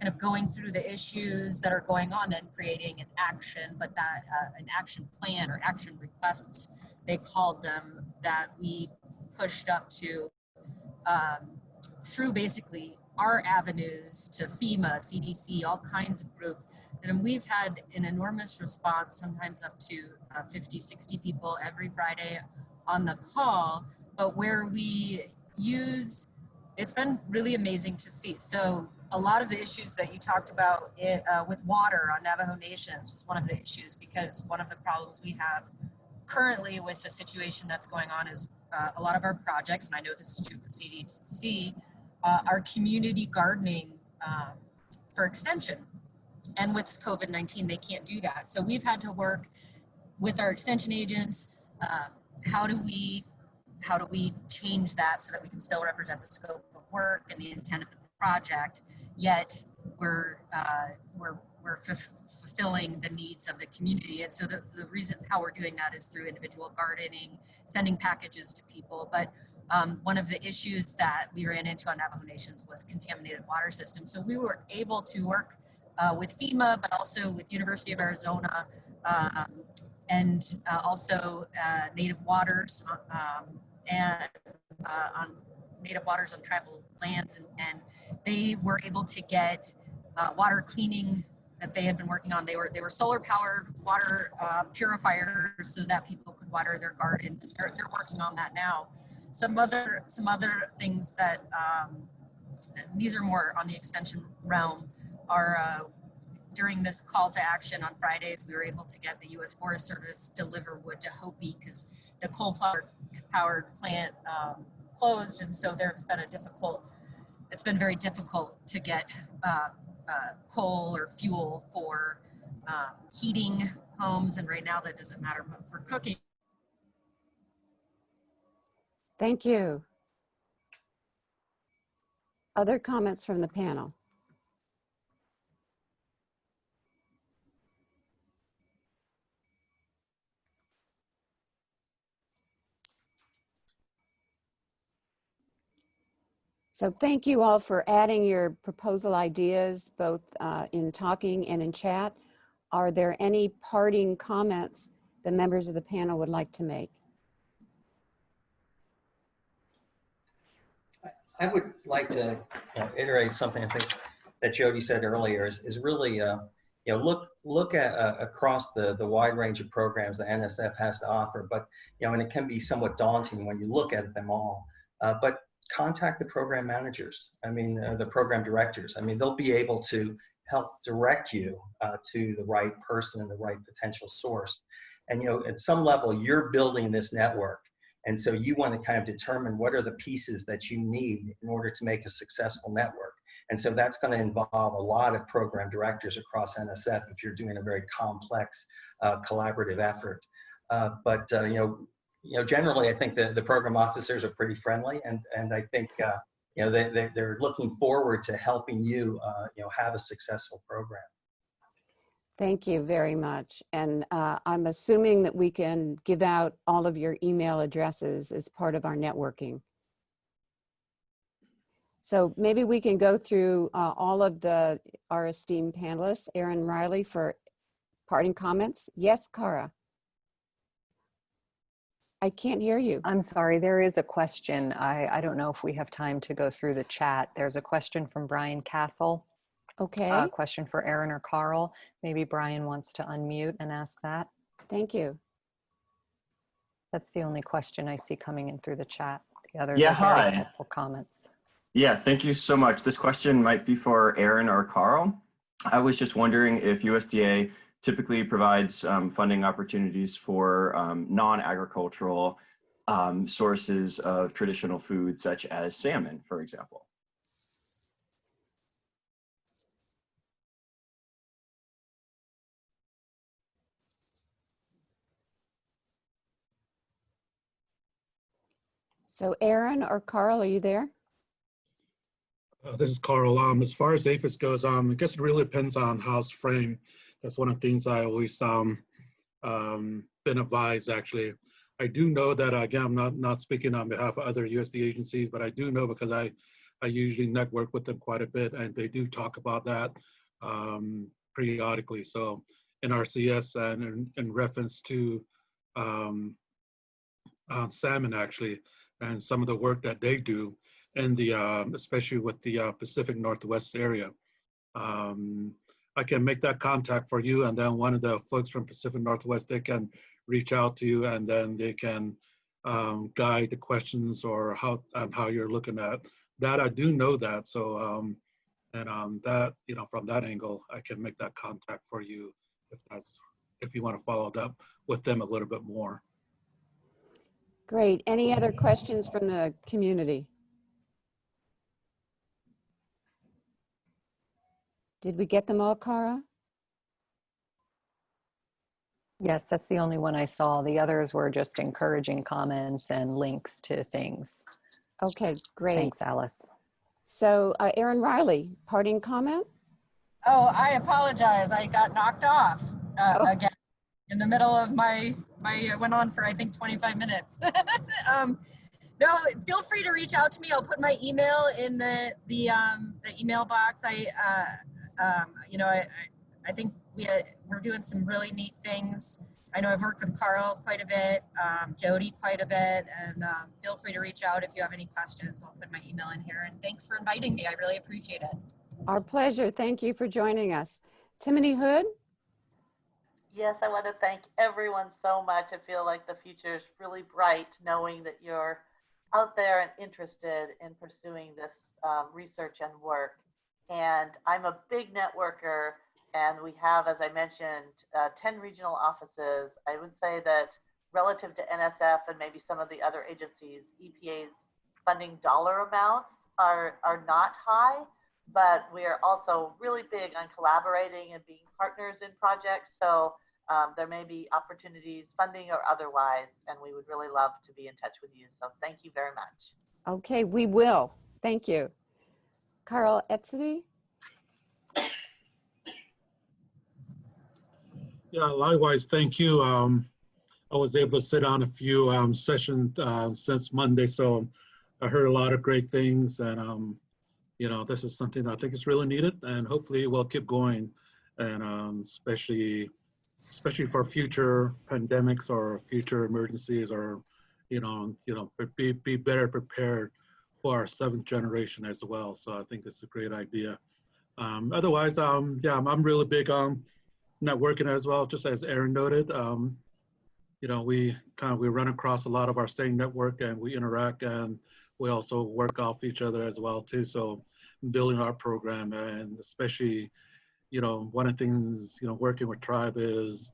kind of going through the issues that are going on and creating an action, but that an action plan or action requests, they called them, that we pushed up to through basically our avenues to FEMA, CDC, all kinds of groups. And we've had an enormous response, sometimes up to 50, 60 people every Friday on the call, but where we use, it's been really amazing to see. So a lot of the issues that you talked about with water on Navajo Nations was one of the issues, because one of the problems we have currently with the situation that's going on is a lot of our projects, and I know this is true for CDC, are community gardening for extension. And with COVID-19, they can't do that. So we've had to work with our extension agents. How do we change that so that we can still represent the scope of work and the intent of the project, yet we're fulfilling the needs of the community? And so the reason how we're doing that is through individual gardening, sending packages to people. But one of the issues that we ran into on Navajo Nations was contaminated water systems. So we were able to work with FEMA, but also with University of Arizona, and also native waters and on native waters on tribal lands, and they were able to get water cleaning that they had been working on. They were solar powered water purifiers so that people could water their gardens. They're working on that now. Some other things that these are more on the extension realm are during this call to action on Fridays, we were able to get the U.S. Forest Service deliver wood to Hopi because the coal-powered plant closed, and so it's been very difficult to get coal or fuel for heating homes, and right now that doesn't matter, but for cooking. Thank you. Other comments from the panel? So thank you all for adding your proposal ideas, both in talking and in chat. Are there any parting comments the members of the panel would like to make? I would like to iterate something I think that Jody said earlier is really look at across the wide range of programs that NSF has to offer, but and it can be somewhat daunting when you look at them all. But contact the program managers. I mean, the program directors. I mean, they'll be able to help direct you to the right person and the right potential source. And at some level, you're building this network. And so you want to kind of determine what are the pieces that you need in order to make a successful network. And so that's going to involve a lot of program directors across NSF if you're doing a very complex collaborative effort. But generally, I think the program officers are pretty friendly, and I think they're looking forward to helping you have a successful program. Thank you very much. And I'm assuming that we can give out all of your email addresses as part of our networking. So maybe we can go through all of our esteemed panelists. Erin Riley for parting comments. Yes, Cara. I can't hear you. I'm sorry, there is a question. I don't know if we have time to go through the chat. There's a question from Brian Castle. Okay. A question for Erin or Carl. Maybe Brian wants to unmute and ask that. Thank you. That's the only question I see coming in through the chat. The others Yeah, are very hi. helpful comments. Yeah, thank you so much. This question might be for Erin or Carl. I was just wondering if USDA typically provides funding opportunities for non-agricultural sources of traditional food such as salmon, for example? So Aaron or Carl, are you there? This is Carl. As far as APHIS goes, I guess it really depends on how it's framed. That's one of the things I always been advised, actually. I do know that, again, I'm not speaking on behalf of other USD agencies, but I do know because I usually network with them quite a bit, and they do talk about that periodically. So in RCS and in reference to salmon, actually, and some of the work that they do in the, especially with the Pacific Northwest area. I can make that contact for you, and then one of the folks from Pacific Northwest, they can reach out to you, and then they can guide the questions or how you're looking at that. I do know that, so that, you know, from that angle, I can make that contact for you if you want to follow up with them a little bit more. Great. Any other questions from the community? Did we get them all, Cara? Yes, that's the only one I saw. The others were just encouraging comments and links to things. Okay, great. Thanks, Alice. So Aaron Riley, parting comment? Oh, I apologize. I got knocked off again in the middle of my went on for I think 25 minutes. No, feel free to reach out to me. I'll put my email in the email box. You know, I think we're doing some really neat things. I know I've worked with Carl quite a bit, Jody quite a bit, and feel free to reach out if you have any questions. I'll put my email in here, and thanks for inviting me. I really appreciate it. Our pleasure. Thank you for joining us. Timothy Hood? Yes, I want to thank everyone so much. I feel like the future is really bright knowing that you're out there and interested in pursuing this research and work. And I'm a big networker, and we have, as I mentioned, 10 regional offices. I would say that relative to NSF and maybe some of the other agencies, EPA's funding dollar amounts are not high, but we are also really big on collaborating and being partners in projects. So there may be opportunities, funding or otherwise, and we would really love to be in touch with you. So thank you very much. Okay, we will. Thank you. Carl Etzedy? Yeah, likewise, thank you. I was able to sit on a few sessions since Monday, so I heard a lot of great things, and you know, this is something I think is really needed, and hopefully we'll keep going, and especially for future pandemics or future emergencies, or you know, be better prepared for our 7th generation as well. So I think it's a great idea. Otherwise, yeah, I'm really big on networking as well, just as Aaron noted. You know, we run across a lot of our same network, and we interact, and we also work off each other as well too. So building our program, and especially, you know, one of the things, you know, working with Tribe is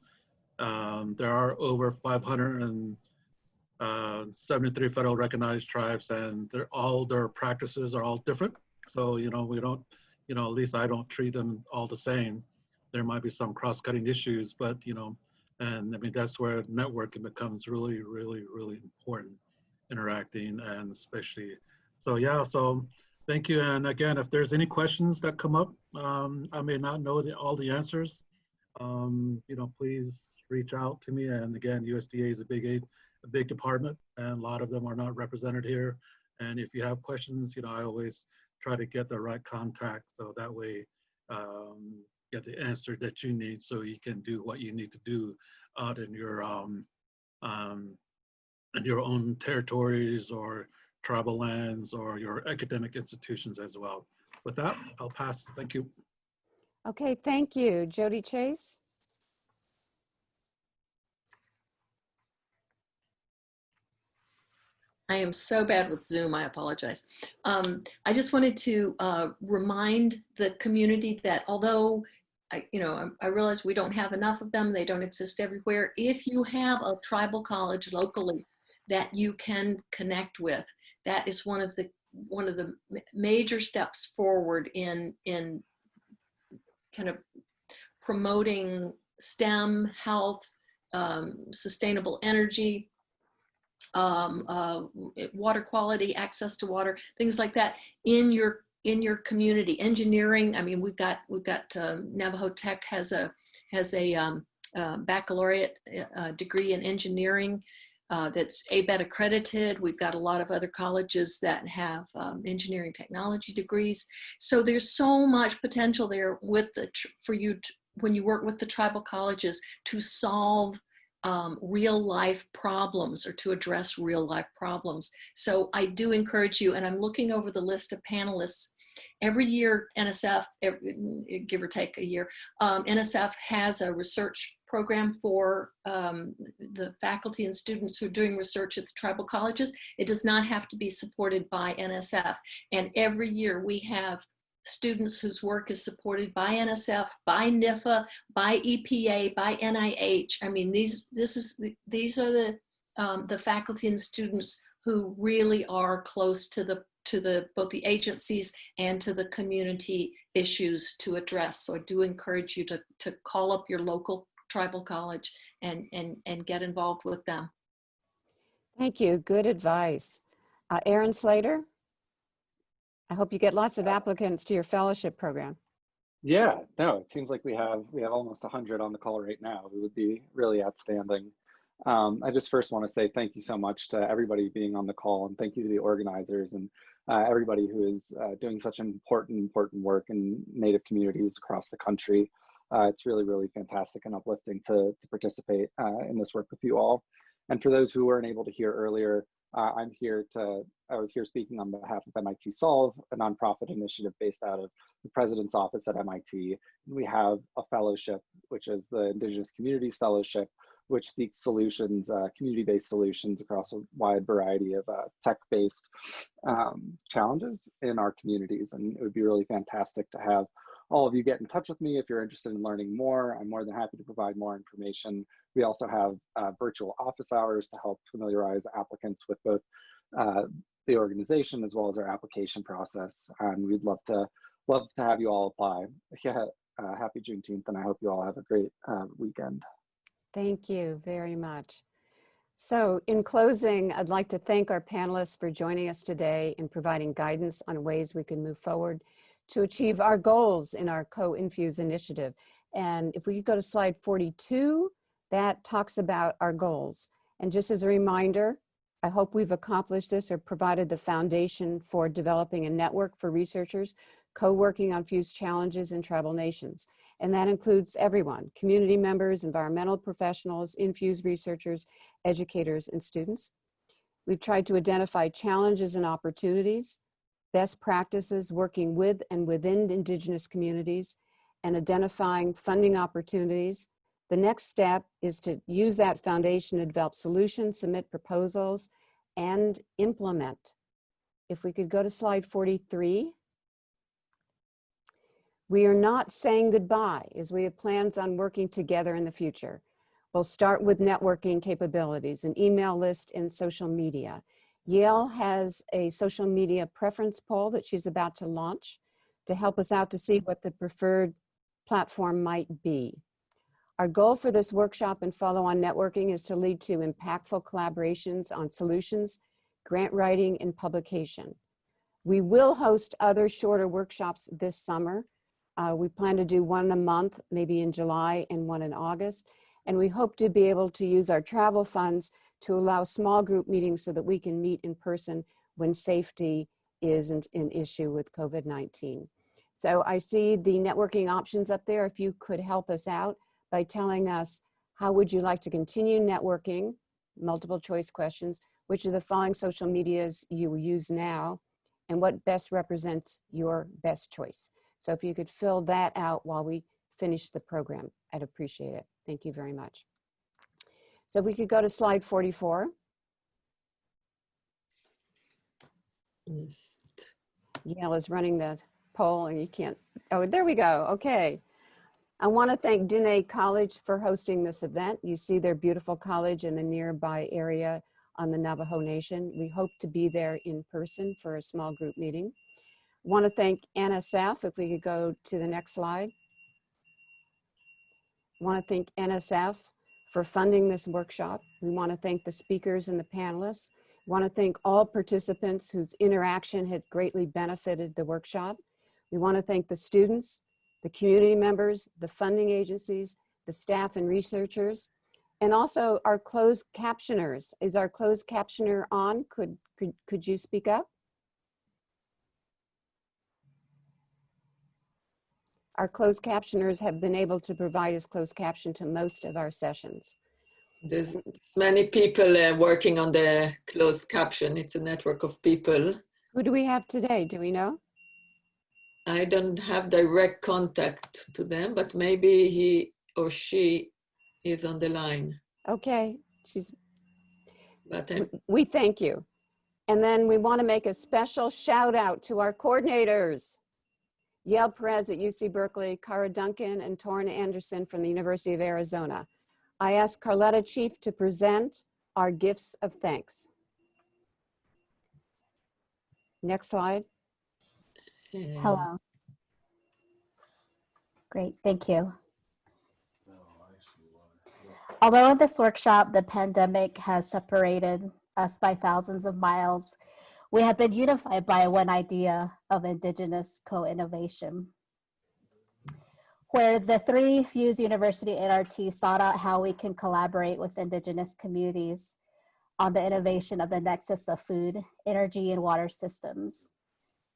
there are over 573 federal recognized tribes, and all their practices are all different. So, you know, we don't, you know, at least I don't treat them all the same. There might be some cross-cutting issues, but, you know, and I mean, that's where networking becomes really, really, really important, interacting, and especially, so yeah, so thank you. And again, if there's any questions that come up, I may not know all the answers, you know, please reach out to me. And again, USDA is a big department, and a lot of them are not represented here. And if you have questions, you know, I always try to get the right contact, so that way get the answer that you need, so you can do what you need to do out in your own territories or tribal lands or your academic institutions as well. With that, I'll pass. Thank you. Okay, thank you. Jody Chase? I am so bad with Zoom, I apologize. I just wanted to remind the community that although I realize we don't have enough of them, they don't exist everywhere. If you have a tribal college locally that you can connect with. That is one of the major steps forward in kind of promoting STEM, health, sustainable energy, water quality, access to water, things like that in your community. Engineering. I mean, we've got Navajo Tech has a baccalaureate degree in engineering that's ABET accredited. We've got a lot of other colleges that have engineering technology degrees. So there's so much potential there for you when you work with the tribal colleges to solve real life problems or to address real life problems. So I do encourage you, and I'm looking over the list of panelists. Every year, NSF, give or take a year, NSF has a research program for the faculty and students who are doing research at the tribal colleges. It does not have to be supported by NSF. And every year we have students whose work is supported by NSF, by NIFA, by EPA, by NIH. I mean, these are the faculty and students who really are close to both the agencies and to the community issues to address. So I do encourage you to call up your local tribal college and get involved with them. Thank you. Good advice. Aaron Slater, I hope you get lots of applicants to your fellowship program. Yeah, no, it seems like we have almost 100 on the call right now. It would be really outstanding. I just first want to say thank you so much to everybody being on the call, and thank you to the organizers and everybody who is doing such important work in Native communities across the country. It's really, really fantastic and uplifting to participate in this work with you all. And for those who weren't able to hear earlier, I was here speaking on behalf of MIT Solve, a nonprofit initiative based out of the President's Office at MIT. We have a fellowship, which is the Indigenous Communities Fellowship, which seeks solutions, community-based solutions across a wide variety of tech-based challenges in our communities. And it would be really fantastic to have all of you get in touch with me if you're interested in learning more. I'm more than happy to provide more information. We also have virtual office hours to help familiarize applicants with both the organization as well as our application process. And we'd love to have you all apply. Yeah, happy Juneteenth, and I hope you all have a great weekend. Thank you very much. So in closing, I'd like to thank our panelists for joining us today and providing guidance on ways we can move forward to achieve our goals in our CoInFEWS initiative. And if we could go to slide 42, that talks about our goals. And just as a reminder, I hope we've accomplished this or provided the foundation for developing a network for researchers co-working on FEWS challenges in tribal nations. And that includes everyone, community members, environmental professionals, InFEWS researchers, educators, and students. We've tried to identify challenges and opportunities, best practices working with and within Indigenous communities, and identifying funding opportunities. The next step is to use that foundation to develop solutions, submit proposals, and implement. If we could go to slide 43. We are not saying goodbye, as we have plans on working together in the future. We'll start with networking capabilities, an email list, and social media. Yale has a social media preference poll that she's about to launch to help us out to see what the preferred platform might be. Our goal for this workshop and follow-on networking is to lead to impactful collaborations on solutions, grant writing, and publication. We will host other shorter workshops this summer. We plan to do one a month, maybe in July and one in August. And we hope to be able to use our travel funds to allow small group meetings so that we can meet in person when safety isn't an issue with COVID-19. So I see the networking options up there. If you could help us out by telling us, how would you like to continue networking? Multiple choice questions. Which of the following social medias you use now, and what best represents your best choice? So if you could fill that out while we finish the program, I'd appreciate it. Thank you very much. So if we could go to slide 44. Yes. Yale is running the poll and you can't, oh, there we go, okay. I want to thank Diné College for hosting this event. You see their beautiful college in the nearby area on the Navajo Nation. We hope to be there in person for a small group meeting. Want to thank NSF, if we could go to the next slide. Want to thank NSF for funding this workshop. We want to thank the speakers and the panelists. Want to thank all participants whose interaction had greatly benefited the workshop. We want to thank the students, the community members, the funding agencies, the staff and researchers, and also our closed captioners. Is our closed captioner on? Could you speak up? Our closed captioners have been able to provide us closed caption to most of our sessions. There's many people working on the closed caption. It's a network of people. Who do we have today? Do we know? I don't have direct contact to them, but maybe he or she is on the line. Okay, But we thank you. And then we want to make a special shout out to our coordinators. Yael Perez at UC Berkeley, Cara Duncan, and Torrin Anderson from the University of Arizona. I ask Carletta Chief to present our gifts of thanks. Next slide. Hello. Great, thank you. Although in this workshop, the pandemic has separated us by thousands of miles, we have been unified by one idea of Indigenous co-innovation, where the three FEWS University NRT sought out how we can collaborate with Indigenous communities on the innovation of the nexus of food, energy, and water systems.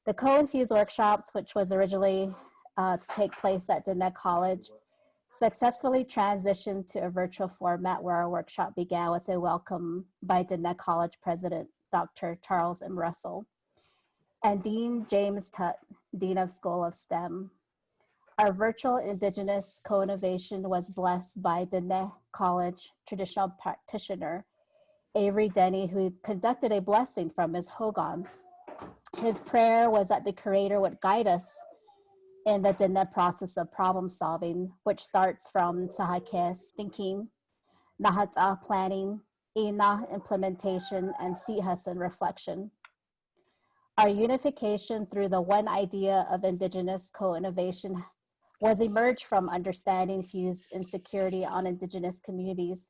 The CoInFEWS workshops, which was originally to take place at Diné College, successfully transitioned to a virtual format where our workshop began with a welcome by Diné College President, Dr. Charles M. Russell, and Dean James Tutt, Dean of School of STEM. Our virtual Indigenous co-innovation was blessed by Diné College traditional practitioner, Avery Denny, who conducted a blessing from Ms. Hogan. His prayer was that the Creator would guide us in the Diné process of problem solving, which starts from Sahakes thinking, Nahata planning, Ina implementation, and Sihasan reflection. Our unification through the one idea of Indigenous co-innovation was emerged from understanding FEWS insecurity on Indigenous communities,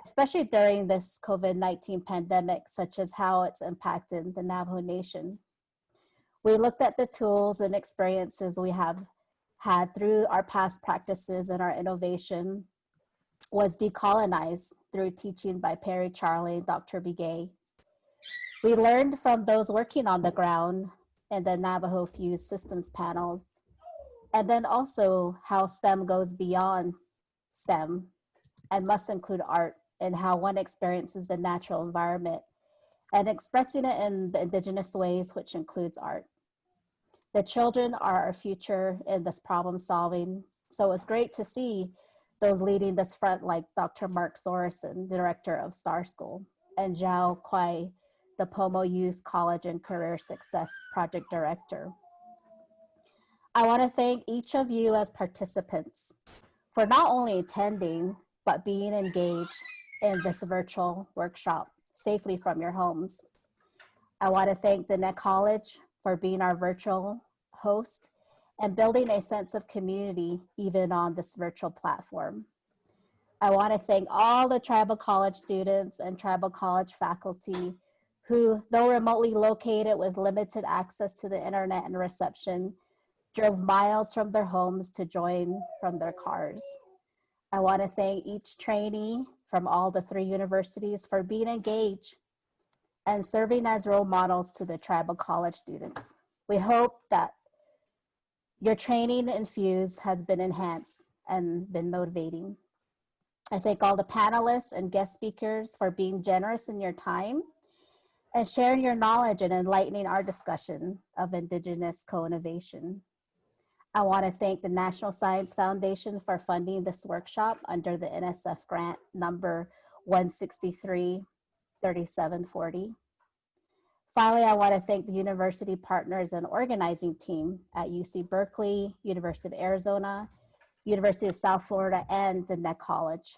especially during this COVID-19 pandemic, such as how it's impacted the Navajo Nation. We looked at the tools and experiences we have had through our past practices, and our innovation was decolonized through teaching by Perry Charlie and Dr. Begay. We learned from those working on the ground in the Navajo FEWS Systems Panel, and then also how STEM goes beyond STEM and must include art, and how one experiences the natural environment and expressing it in the Indigenous ways, which includes art. The children are our future in this problem solving, so it's great to see those leading this front like Dr. Mark Sorensen, Director of Star School, and Zhao Kwai, the Pomo Youth College and Career Success Project Director. I want to thank each of you as participants for not only attending, but being engaged in this virtual workshop safely from your homes. I want to thank Diné College for being our virtual host and building a sense of community even on this virtual platform. I want to thank all the Tribal College students and Tribal College faculty who, though remotely located with limited access to the internet and reception, drove miles from their homes to join from their cars. I want to thank each trainee from all the three universities for being engaged and serving as role models to the Tribal College students. We hope that your training in FEWS has been enhanced and been motivating. I thank all the panelists and guest speakers for being generous in your time and sharing your knowledge and enlightening our discussion of Indigenous co-innovation. I want to thank the National Science Foundation for funding this workshop under the NSF grant number 163-3740. Finally, I want to thank the university partners and organizing team at UC Berkeley, University of Arizona, University of South Florida, and Diné College.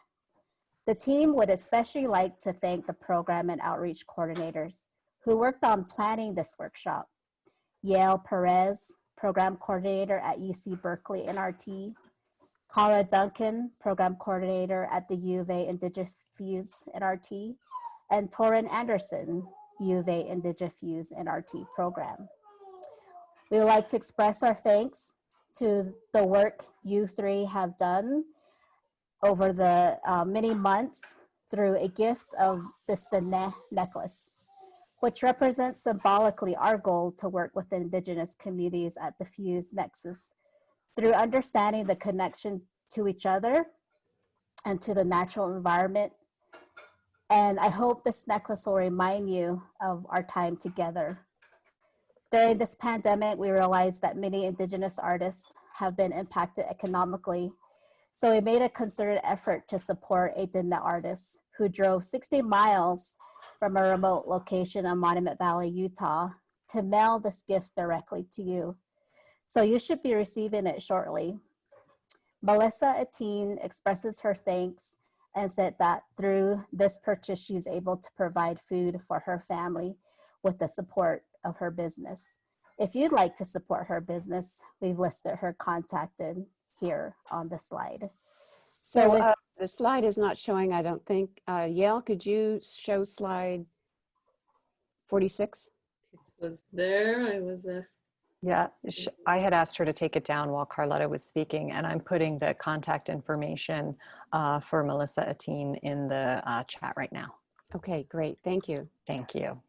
The team would especially like to thank the program and outreach coordinators who worked on planning this workshop. Yale Perez, program coordinator at UC Berkeley NRT, Cara Duncan, program coordinator at the U of A IndigiFuse NRT, and Torrin Anderson, U of A IndigiFuse NRT program. We would like to express our thanks to the work you three have done over the many months through a gift of this necklace, which represents symbolically our goal to work with Indigenous communities at the Fuse Nexus through understanding the connection to each other and to the natural environment. And I hope this necklace will remind you of our time together. During this pandemic, we realized that many Indigenous artists have been impacted economically. So we made a concerted effort to support a Diné artist who drove 60 miles from a remote location in Monument Valley, Utah, to mail this gift directly to you. So you should be receiving it shortly. Melissa Atine expresses her thanks and said that through this purchase, she's able to provide food for her family with the support of her business. If you'd like to support her business, we've listed her contacted here on the slide. So the slide is not showing, I don't think. Yael, could you show slide 46? It was there, I was asked. Yeah, I had asked her to take it down while Carlotta was speaking, and I'm putting the contact information for Melissa Atine in the chat right now. Okay, great, thank you. Thank you.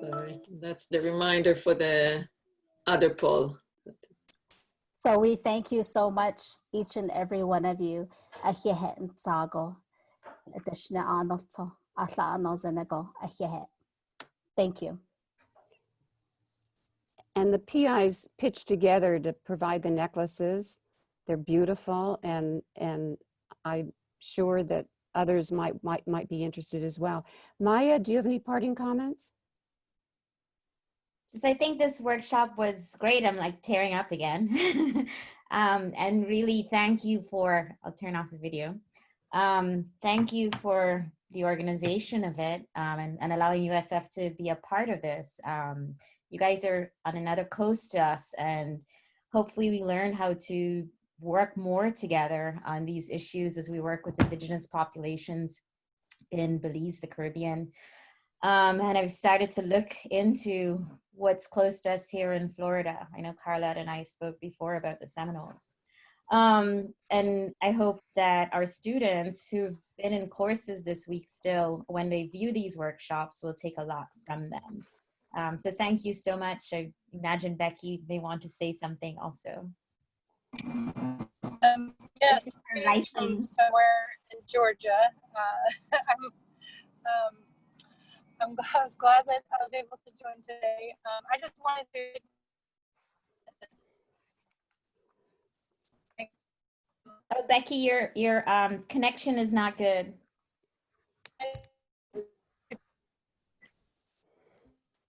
Sorry, that's the reminder for the other poll. So we thank you so much, each and every one of you. Thank you. And the PIs pitched together to provide the necklaces. They're beautiful, and I'm sure that others might be interested as well. Maya, do you have any parting comments? Just I think this workshop was great. I'm like tearing up again. And really thank you for, I'll turn off the video. Thank you for the organization of it and allowing USF to be a part of this. You guys are on another coast to us, and hopefully we learn how to work more together on these issues as we work with Indigenous populations in Belize, the Caribbean. And I've started to look into what's close to us here in Florida. I know Carlotta and I spoke before about the Seminoles. And I hope that our students who've been in courses this week still, when they view these workshops, will take a lot from them. So thank you so much. I imagine Becky may want to say something also. Yes, I'm from somewhere in Georgia. I was glad that I was able to join today. I just wanted to. Oh, Becky, your connection is not good.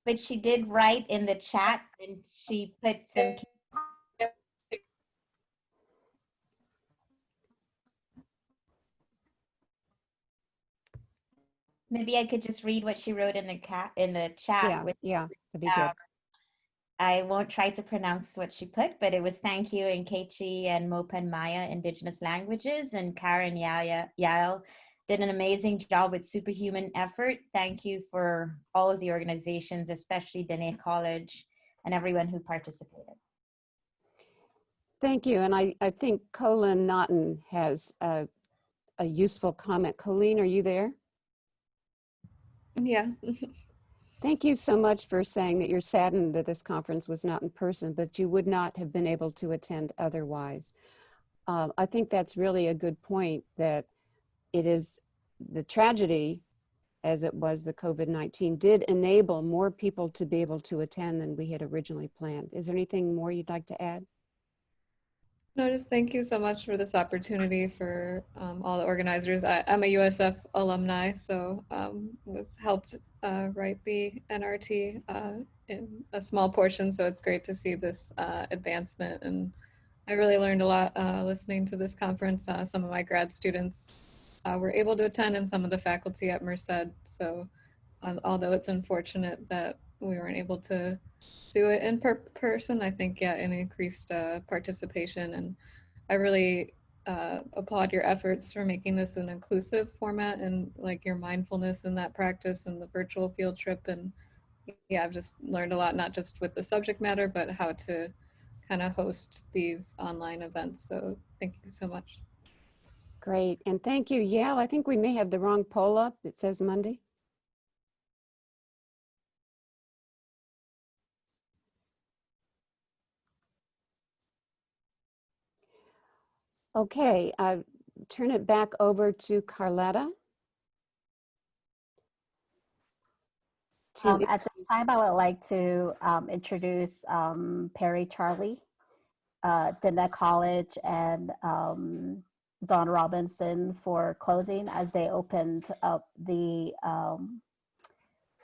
But she did write in the chat, and she put some. Maybe I could just read what she wrote in the chat. Yeah, that'd be good. I won't try to pronounce what she put, but it was thank you Nkechi and Mopan Maya Indigenous Languages, and Karen Yael did an amazing job with superhuman effort. Thank you for all of the organizations, especially Diné College and everyone who participated. Thank you, and I think Colleen Naughton has a useful comment. Colleen, are you there? Yeah. Thank you so much for saying that you're saddened that this conference was not in person, but you would not have been able to attend otherwise. I think that's really a good point, that it is the tragedy, as it was the COVID-19, did enable more people to be able to attend than we had originally planned. Is there anything more you'd like to add? No, just thank you so much for this opportunity for all the organizers. I'm a USF alumni, so was helped write the NRT in a small portion, so it's great to see this advancement, and I really learned a lot listening to this conference. Some of my grad students were able to attend, and some of the faculty at Merced. So although it's unfortunate that we weren't able to do it in person, I think, yeah, it increased participation. And I really applaud your efforts for making this an inclusive format, and like your mindfulness in that practice and the virtual field trip. And yeah, I've just learned a lot, not just with the subject matter, but how to kind of host these online events. So thank you so much. Great, and thank you, Yale. I think we may have the wrong poll up. It says Monday. Okay, I turn it back over to Carletta. At this time, I would like to introduce Perry Charlie, Dinnett College, and Don Robinson for closing as they opened up the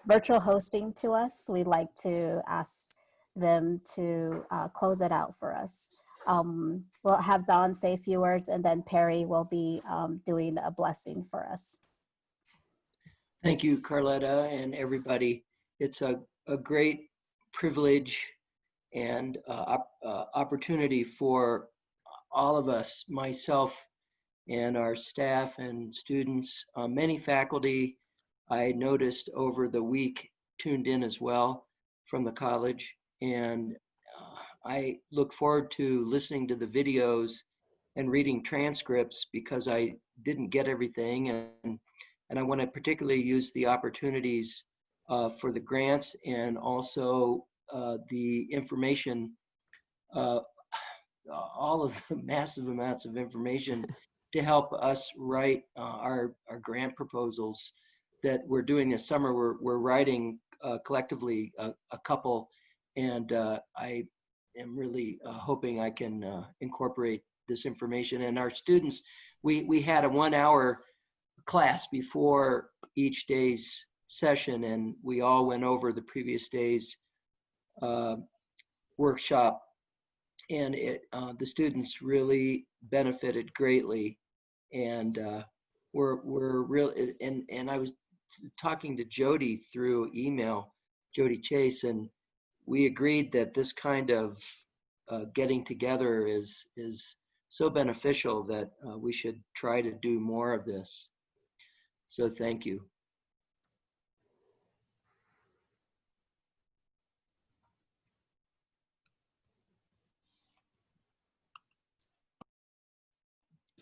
virtual hosting to us. We'd like to ask them to close it out for us. We'll have Don say a few words, and then Perry will be doing a blessing for us. Thank you, Carletta, and everybody. It's a great privilege and opportunity for all of us, myself and our staff and students. Many faculty I noticed over the week tuned in as well from the college, and I look forward to listening to the videos and reading transcripts because I didn't get everything, and I want to particularly use the opportunities for the grants and also the information, all of the massive amounts of information to help us write our grant proposals that we're doing this summer. We're writing collectively a couple, and I am really hoping I can incorporate this information. And our students, we had a 1 hour class before each day's session, and we all went over the previous day's workshop, and the students really benefited greatly. And we're really, and I was talking to Jody through email, Jody Chase, and we agreed that this kind of getting together is so beneficial that we should try to do more of this. So thank you.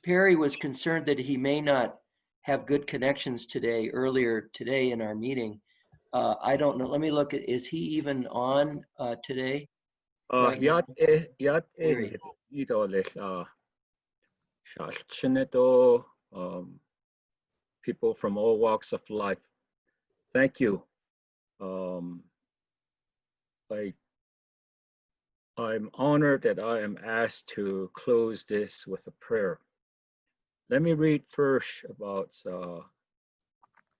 Perry was concerned that he may not have good connections today, earlier today in our meeting. I don't know. Let me look at, is he even on today? Right now? People from all walks of life. Thank you. I'm honored that I am asked to close this with a prayer. Let me read first about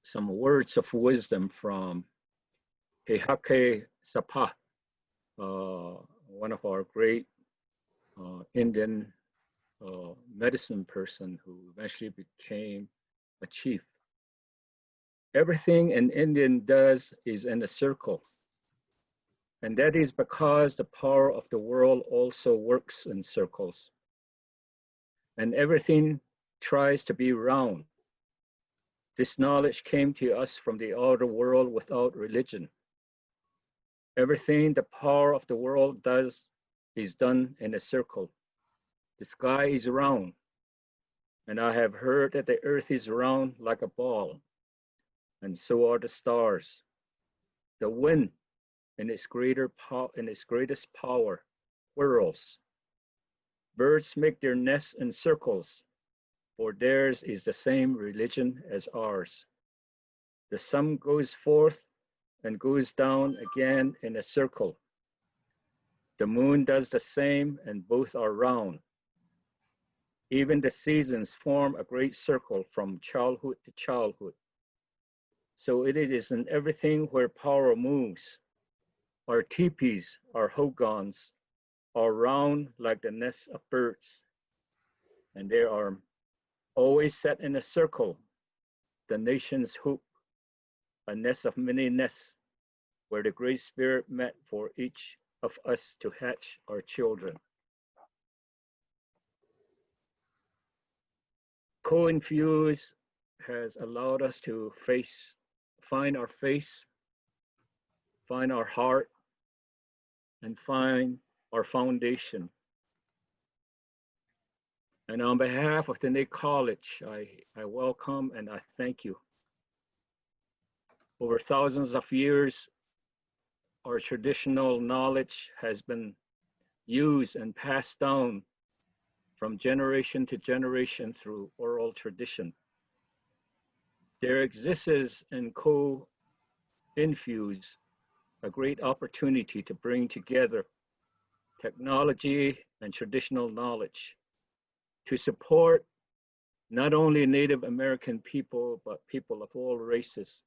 some words of wisdom from Hehake Sapa, one of our great Indian medicine person who eventually became a chief. Everything an Indian does is in a circle. And that is because the power of the world also works in circles. And everything tries to be round. This knowledge came to us from the outer world without religion. Everything the power of the world does is done in a circle. The sky is round. And I have heard that the earth is round like a ball, and so are the stars. The wind, in its greatest power, whirls. Birds make their nests in circles, for theirs is the same religion as ours. The sun goes forth and goes down again in a circle. The moon does the same, and both are round. Even the seasons form a great circle from childhood to childhood. So it is in everything where power moves. Our teepees, our hogans, are round like the nests of birds, and they are always set in a circle, the nation's hoop, a nest of many nests, where the Great Spirit met for each of us to hatch our children. CoInFEWS has allowed us to find our face, find our heart, and find our foundation. And on behalf of the Nick College, I welcome and I thank you. Over thousands of years, our traditional knowledge has been used and passed down from generation to generation through oral tradition. There exists in CoInFEWS a great opportunity to bring together technology and traditional knowledge to support not only Native American people, but people of all races,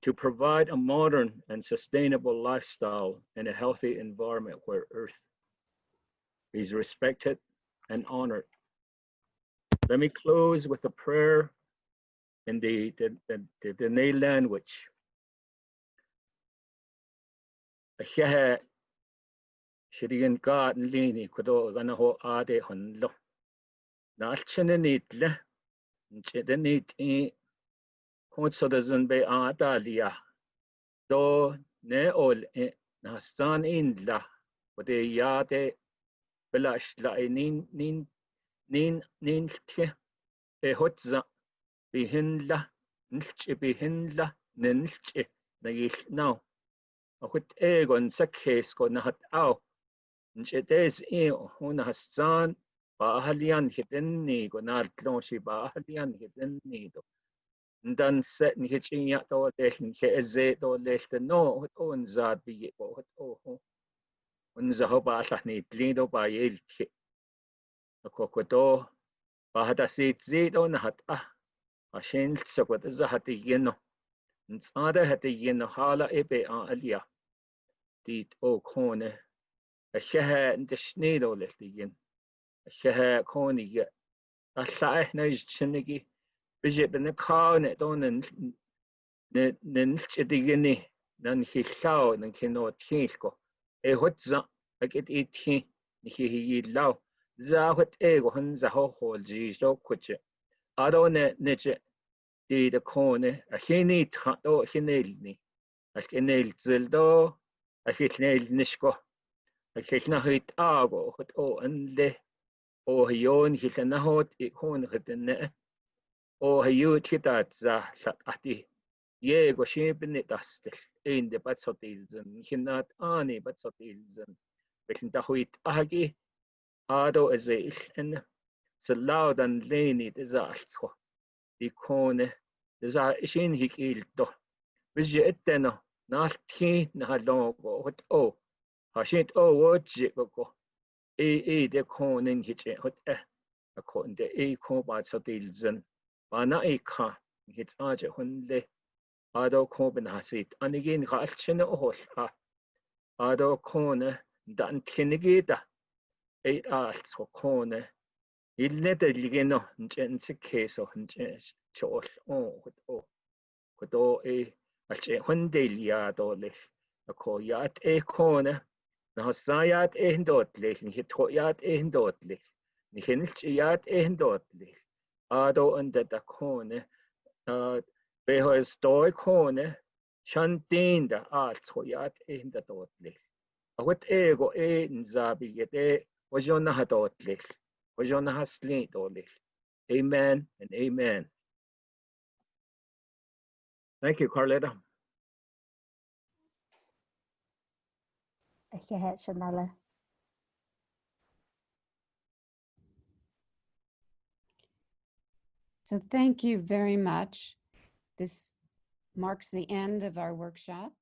to provide a modern and sustainable lifestyle in a healthy environment where Earth is respected and honored. Let me close with a prayer in the Dene language. Ahehe shirigan God lini kudo gana ho ade honlo. Nalchenenit le nchedenit I konsodazan be adalia. Do ne ol nastan in la wade yade belash la nin tke e hotza bihinla nlche bihinla nlche na yil now. Ahut egon sa case ko nahat au nchetes I una hastan ba ahalian hitenni ko naltlon si ba ahalian hitenni do ndan set ni hichinya to lehn heze to lehn no hut on zat bi ko hut o unza ho ba lahni tlido ba yel ki ko ko to ba hata sit zido nahat ashin tsakot zahat yeno ntsada hat yeno hala ebe alia dit o kone a shehe ndishnido lehtigen a shehe kone ye a lae nais chinigi bije ben kane don nen chidigini nan hilao nan kino tchilko e hotza akit ithi ni hi lao za hot ego hanza ho hol ji so kuche ado ne neche di de kone a hini do hinelni a hinel zeldo a hinel nishko a hilna hit ago hot o anle o yon hilna hot ikon hitne o hayut hitat za ati ye go shibni tastel in de batsotilzen hinat ani batsotilzen bekinta huit ahagi ado ezel en salaudan leni dezalsko ikone deza shin hikilto bije eteno nalki nahalongo hot o hashit o wotje go e de konen hiche hot akon de e ko batsotilzen bana ikha hits aje hunle ado koben hasit anigin galchene ohol ado kone dan kinigida e alts kone ilne de ligeno nchen sikeso nchen chol o e alche hundelia dole ko yat e kone na sayat e ndot le ni hitoyat e ndot le ni hinchiyat e ndot le ado ande da kone beho stoi kone shantin da altoyat e ndot le awet ego e nzabi yete wajona hadot le wajona hasli dole. Amen and amen. Thank you, Carletta. So thank you very much. This marks the end of our workshop.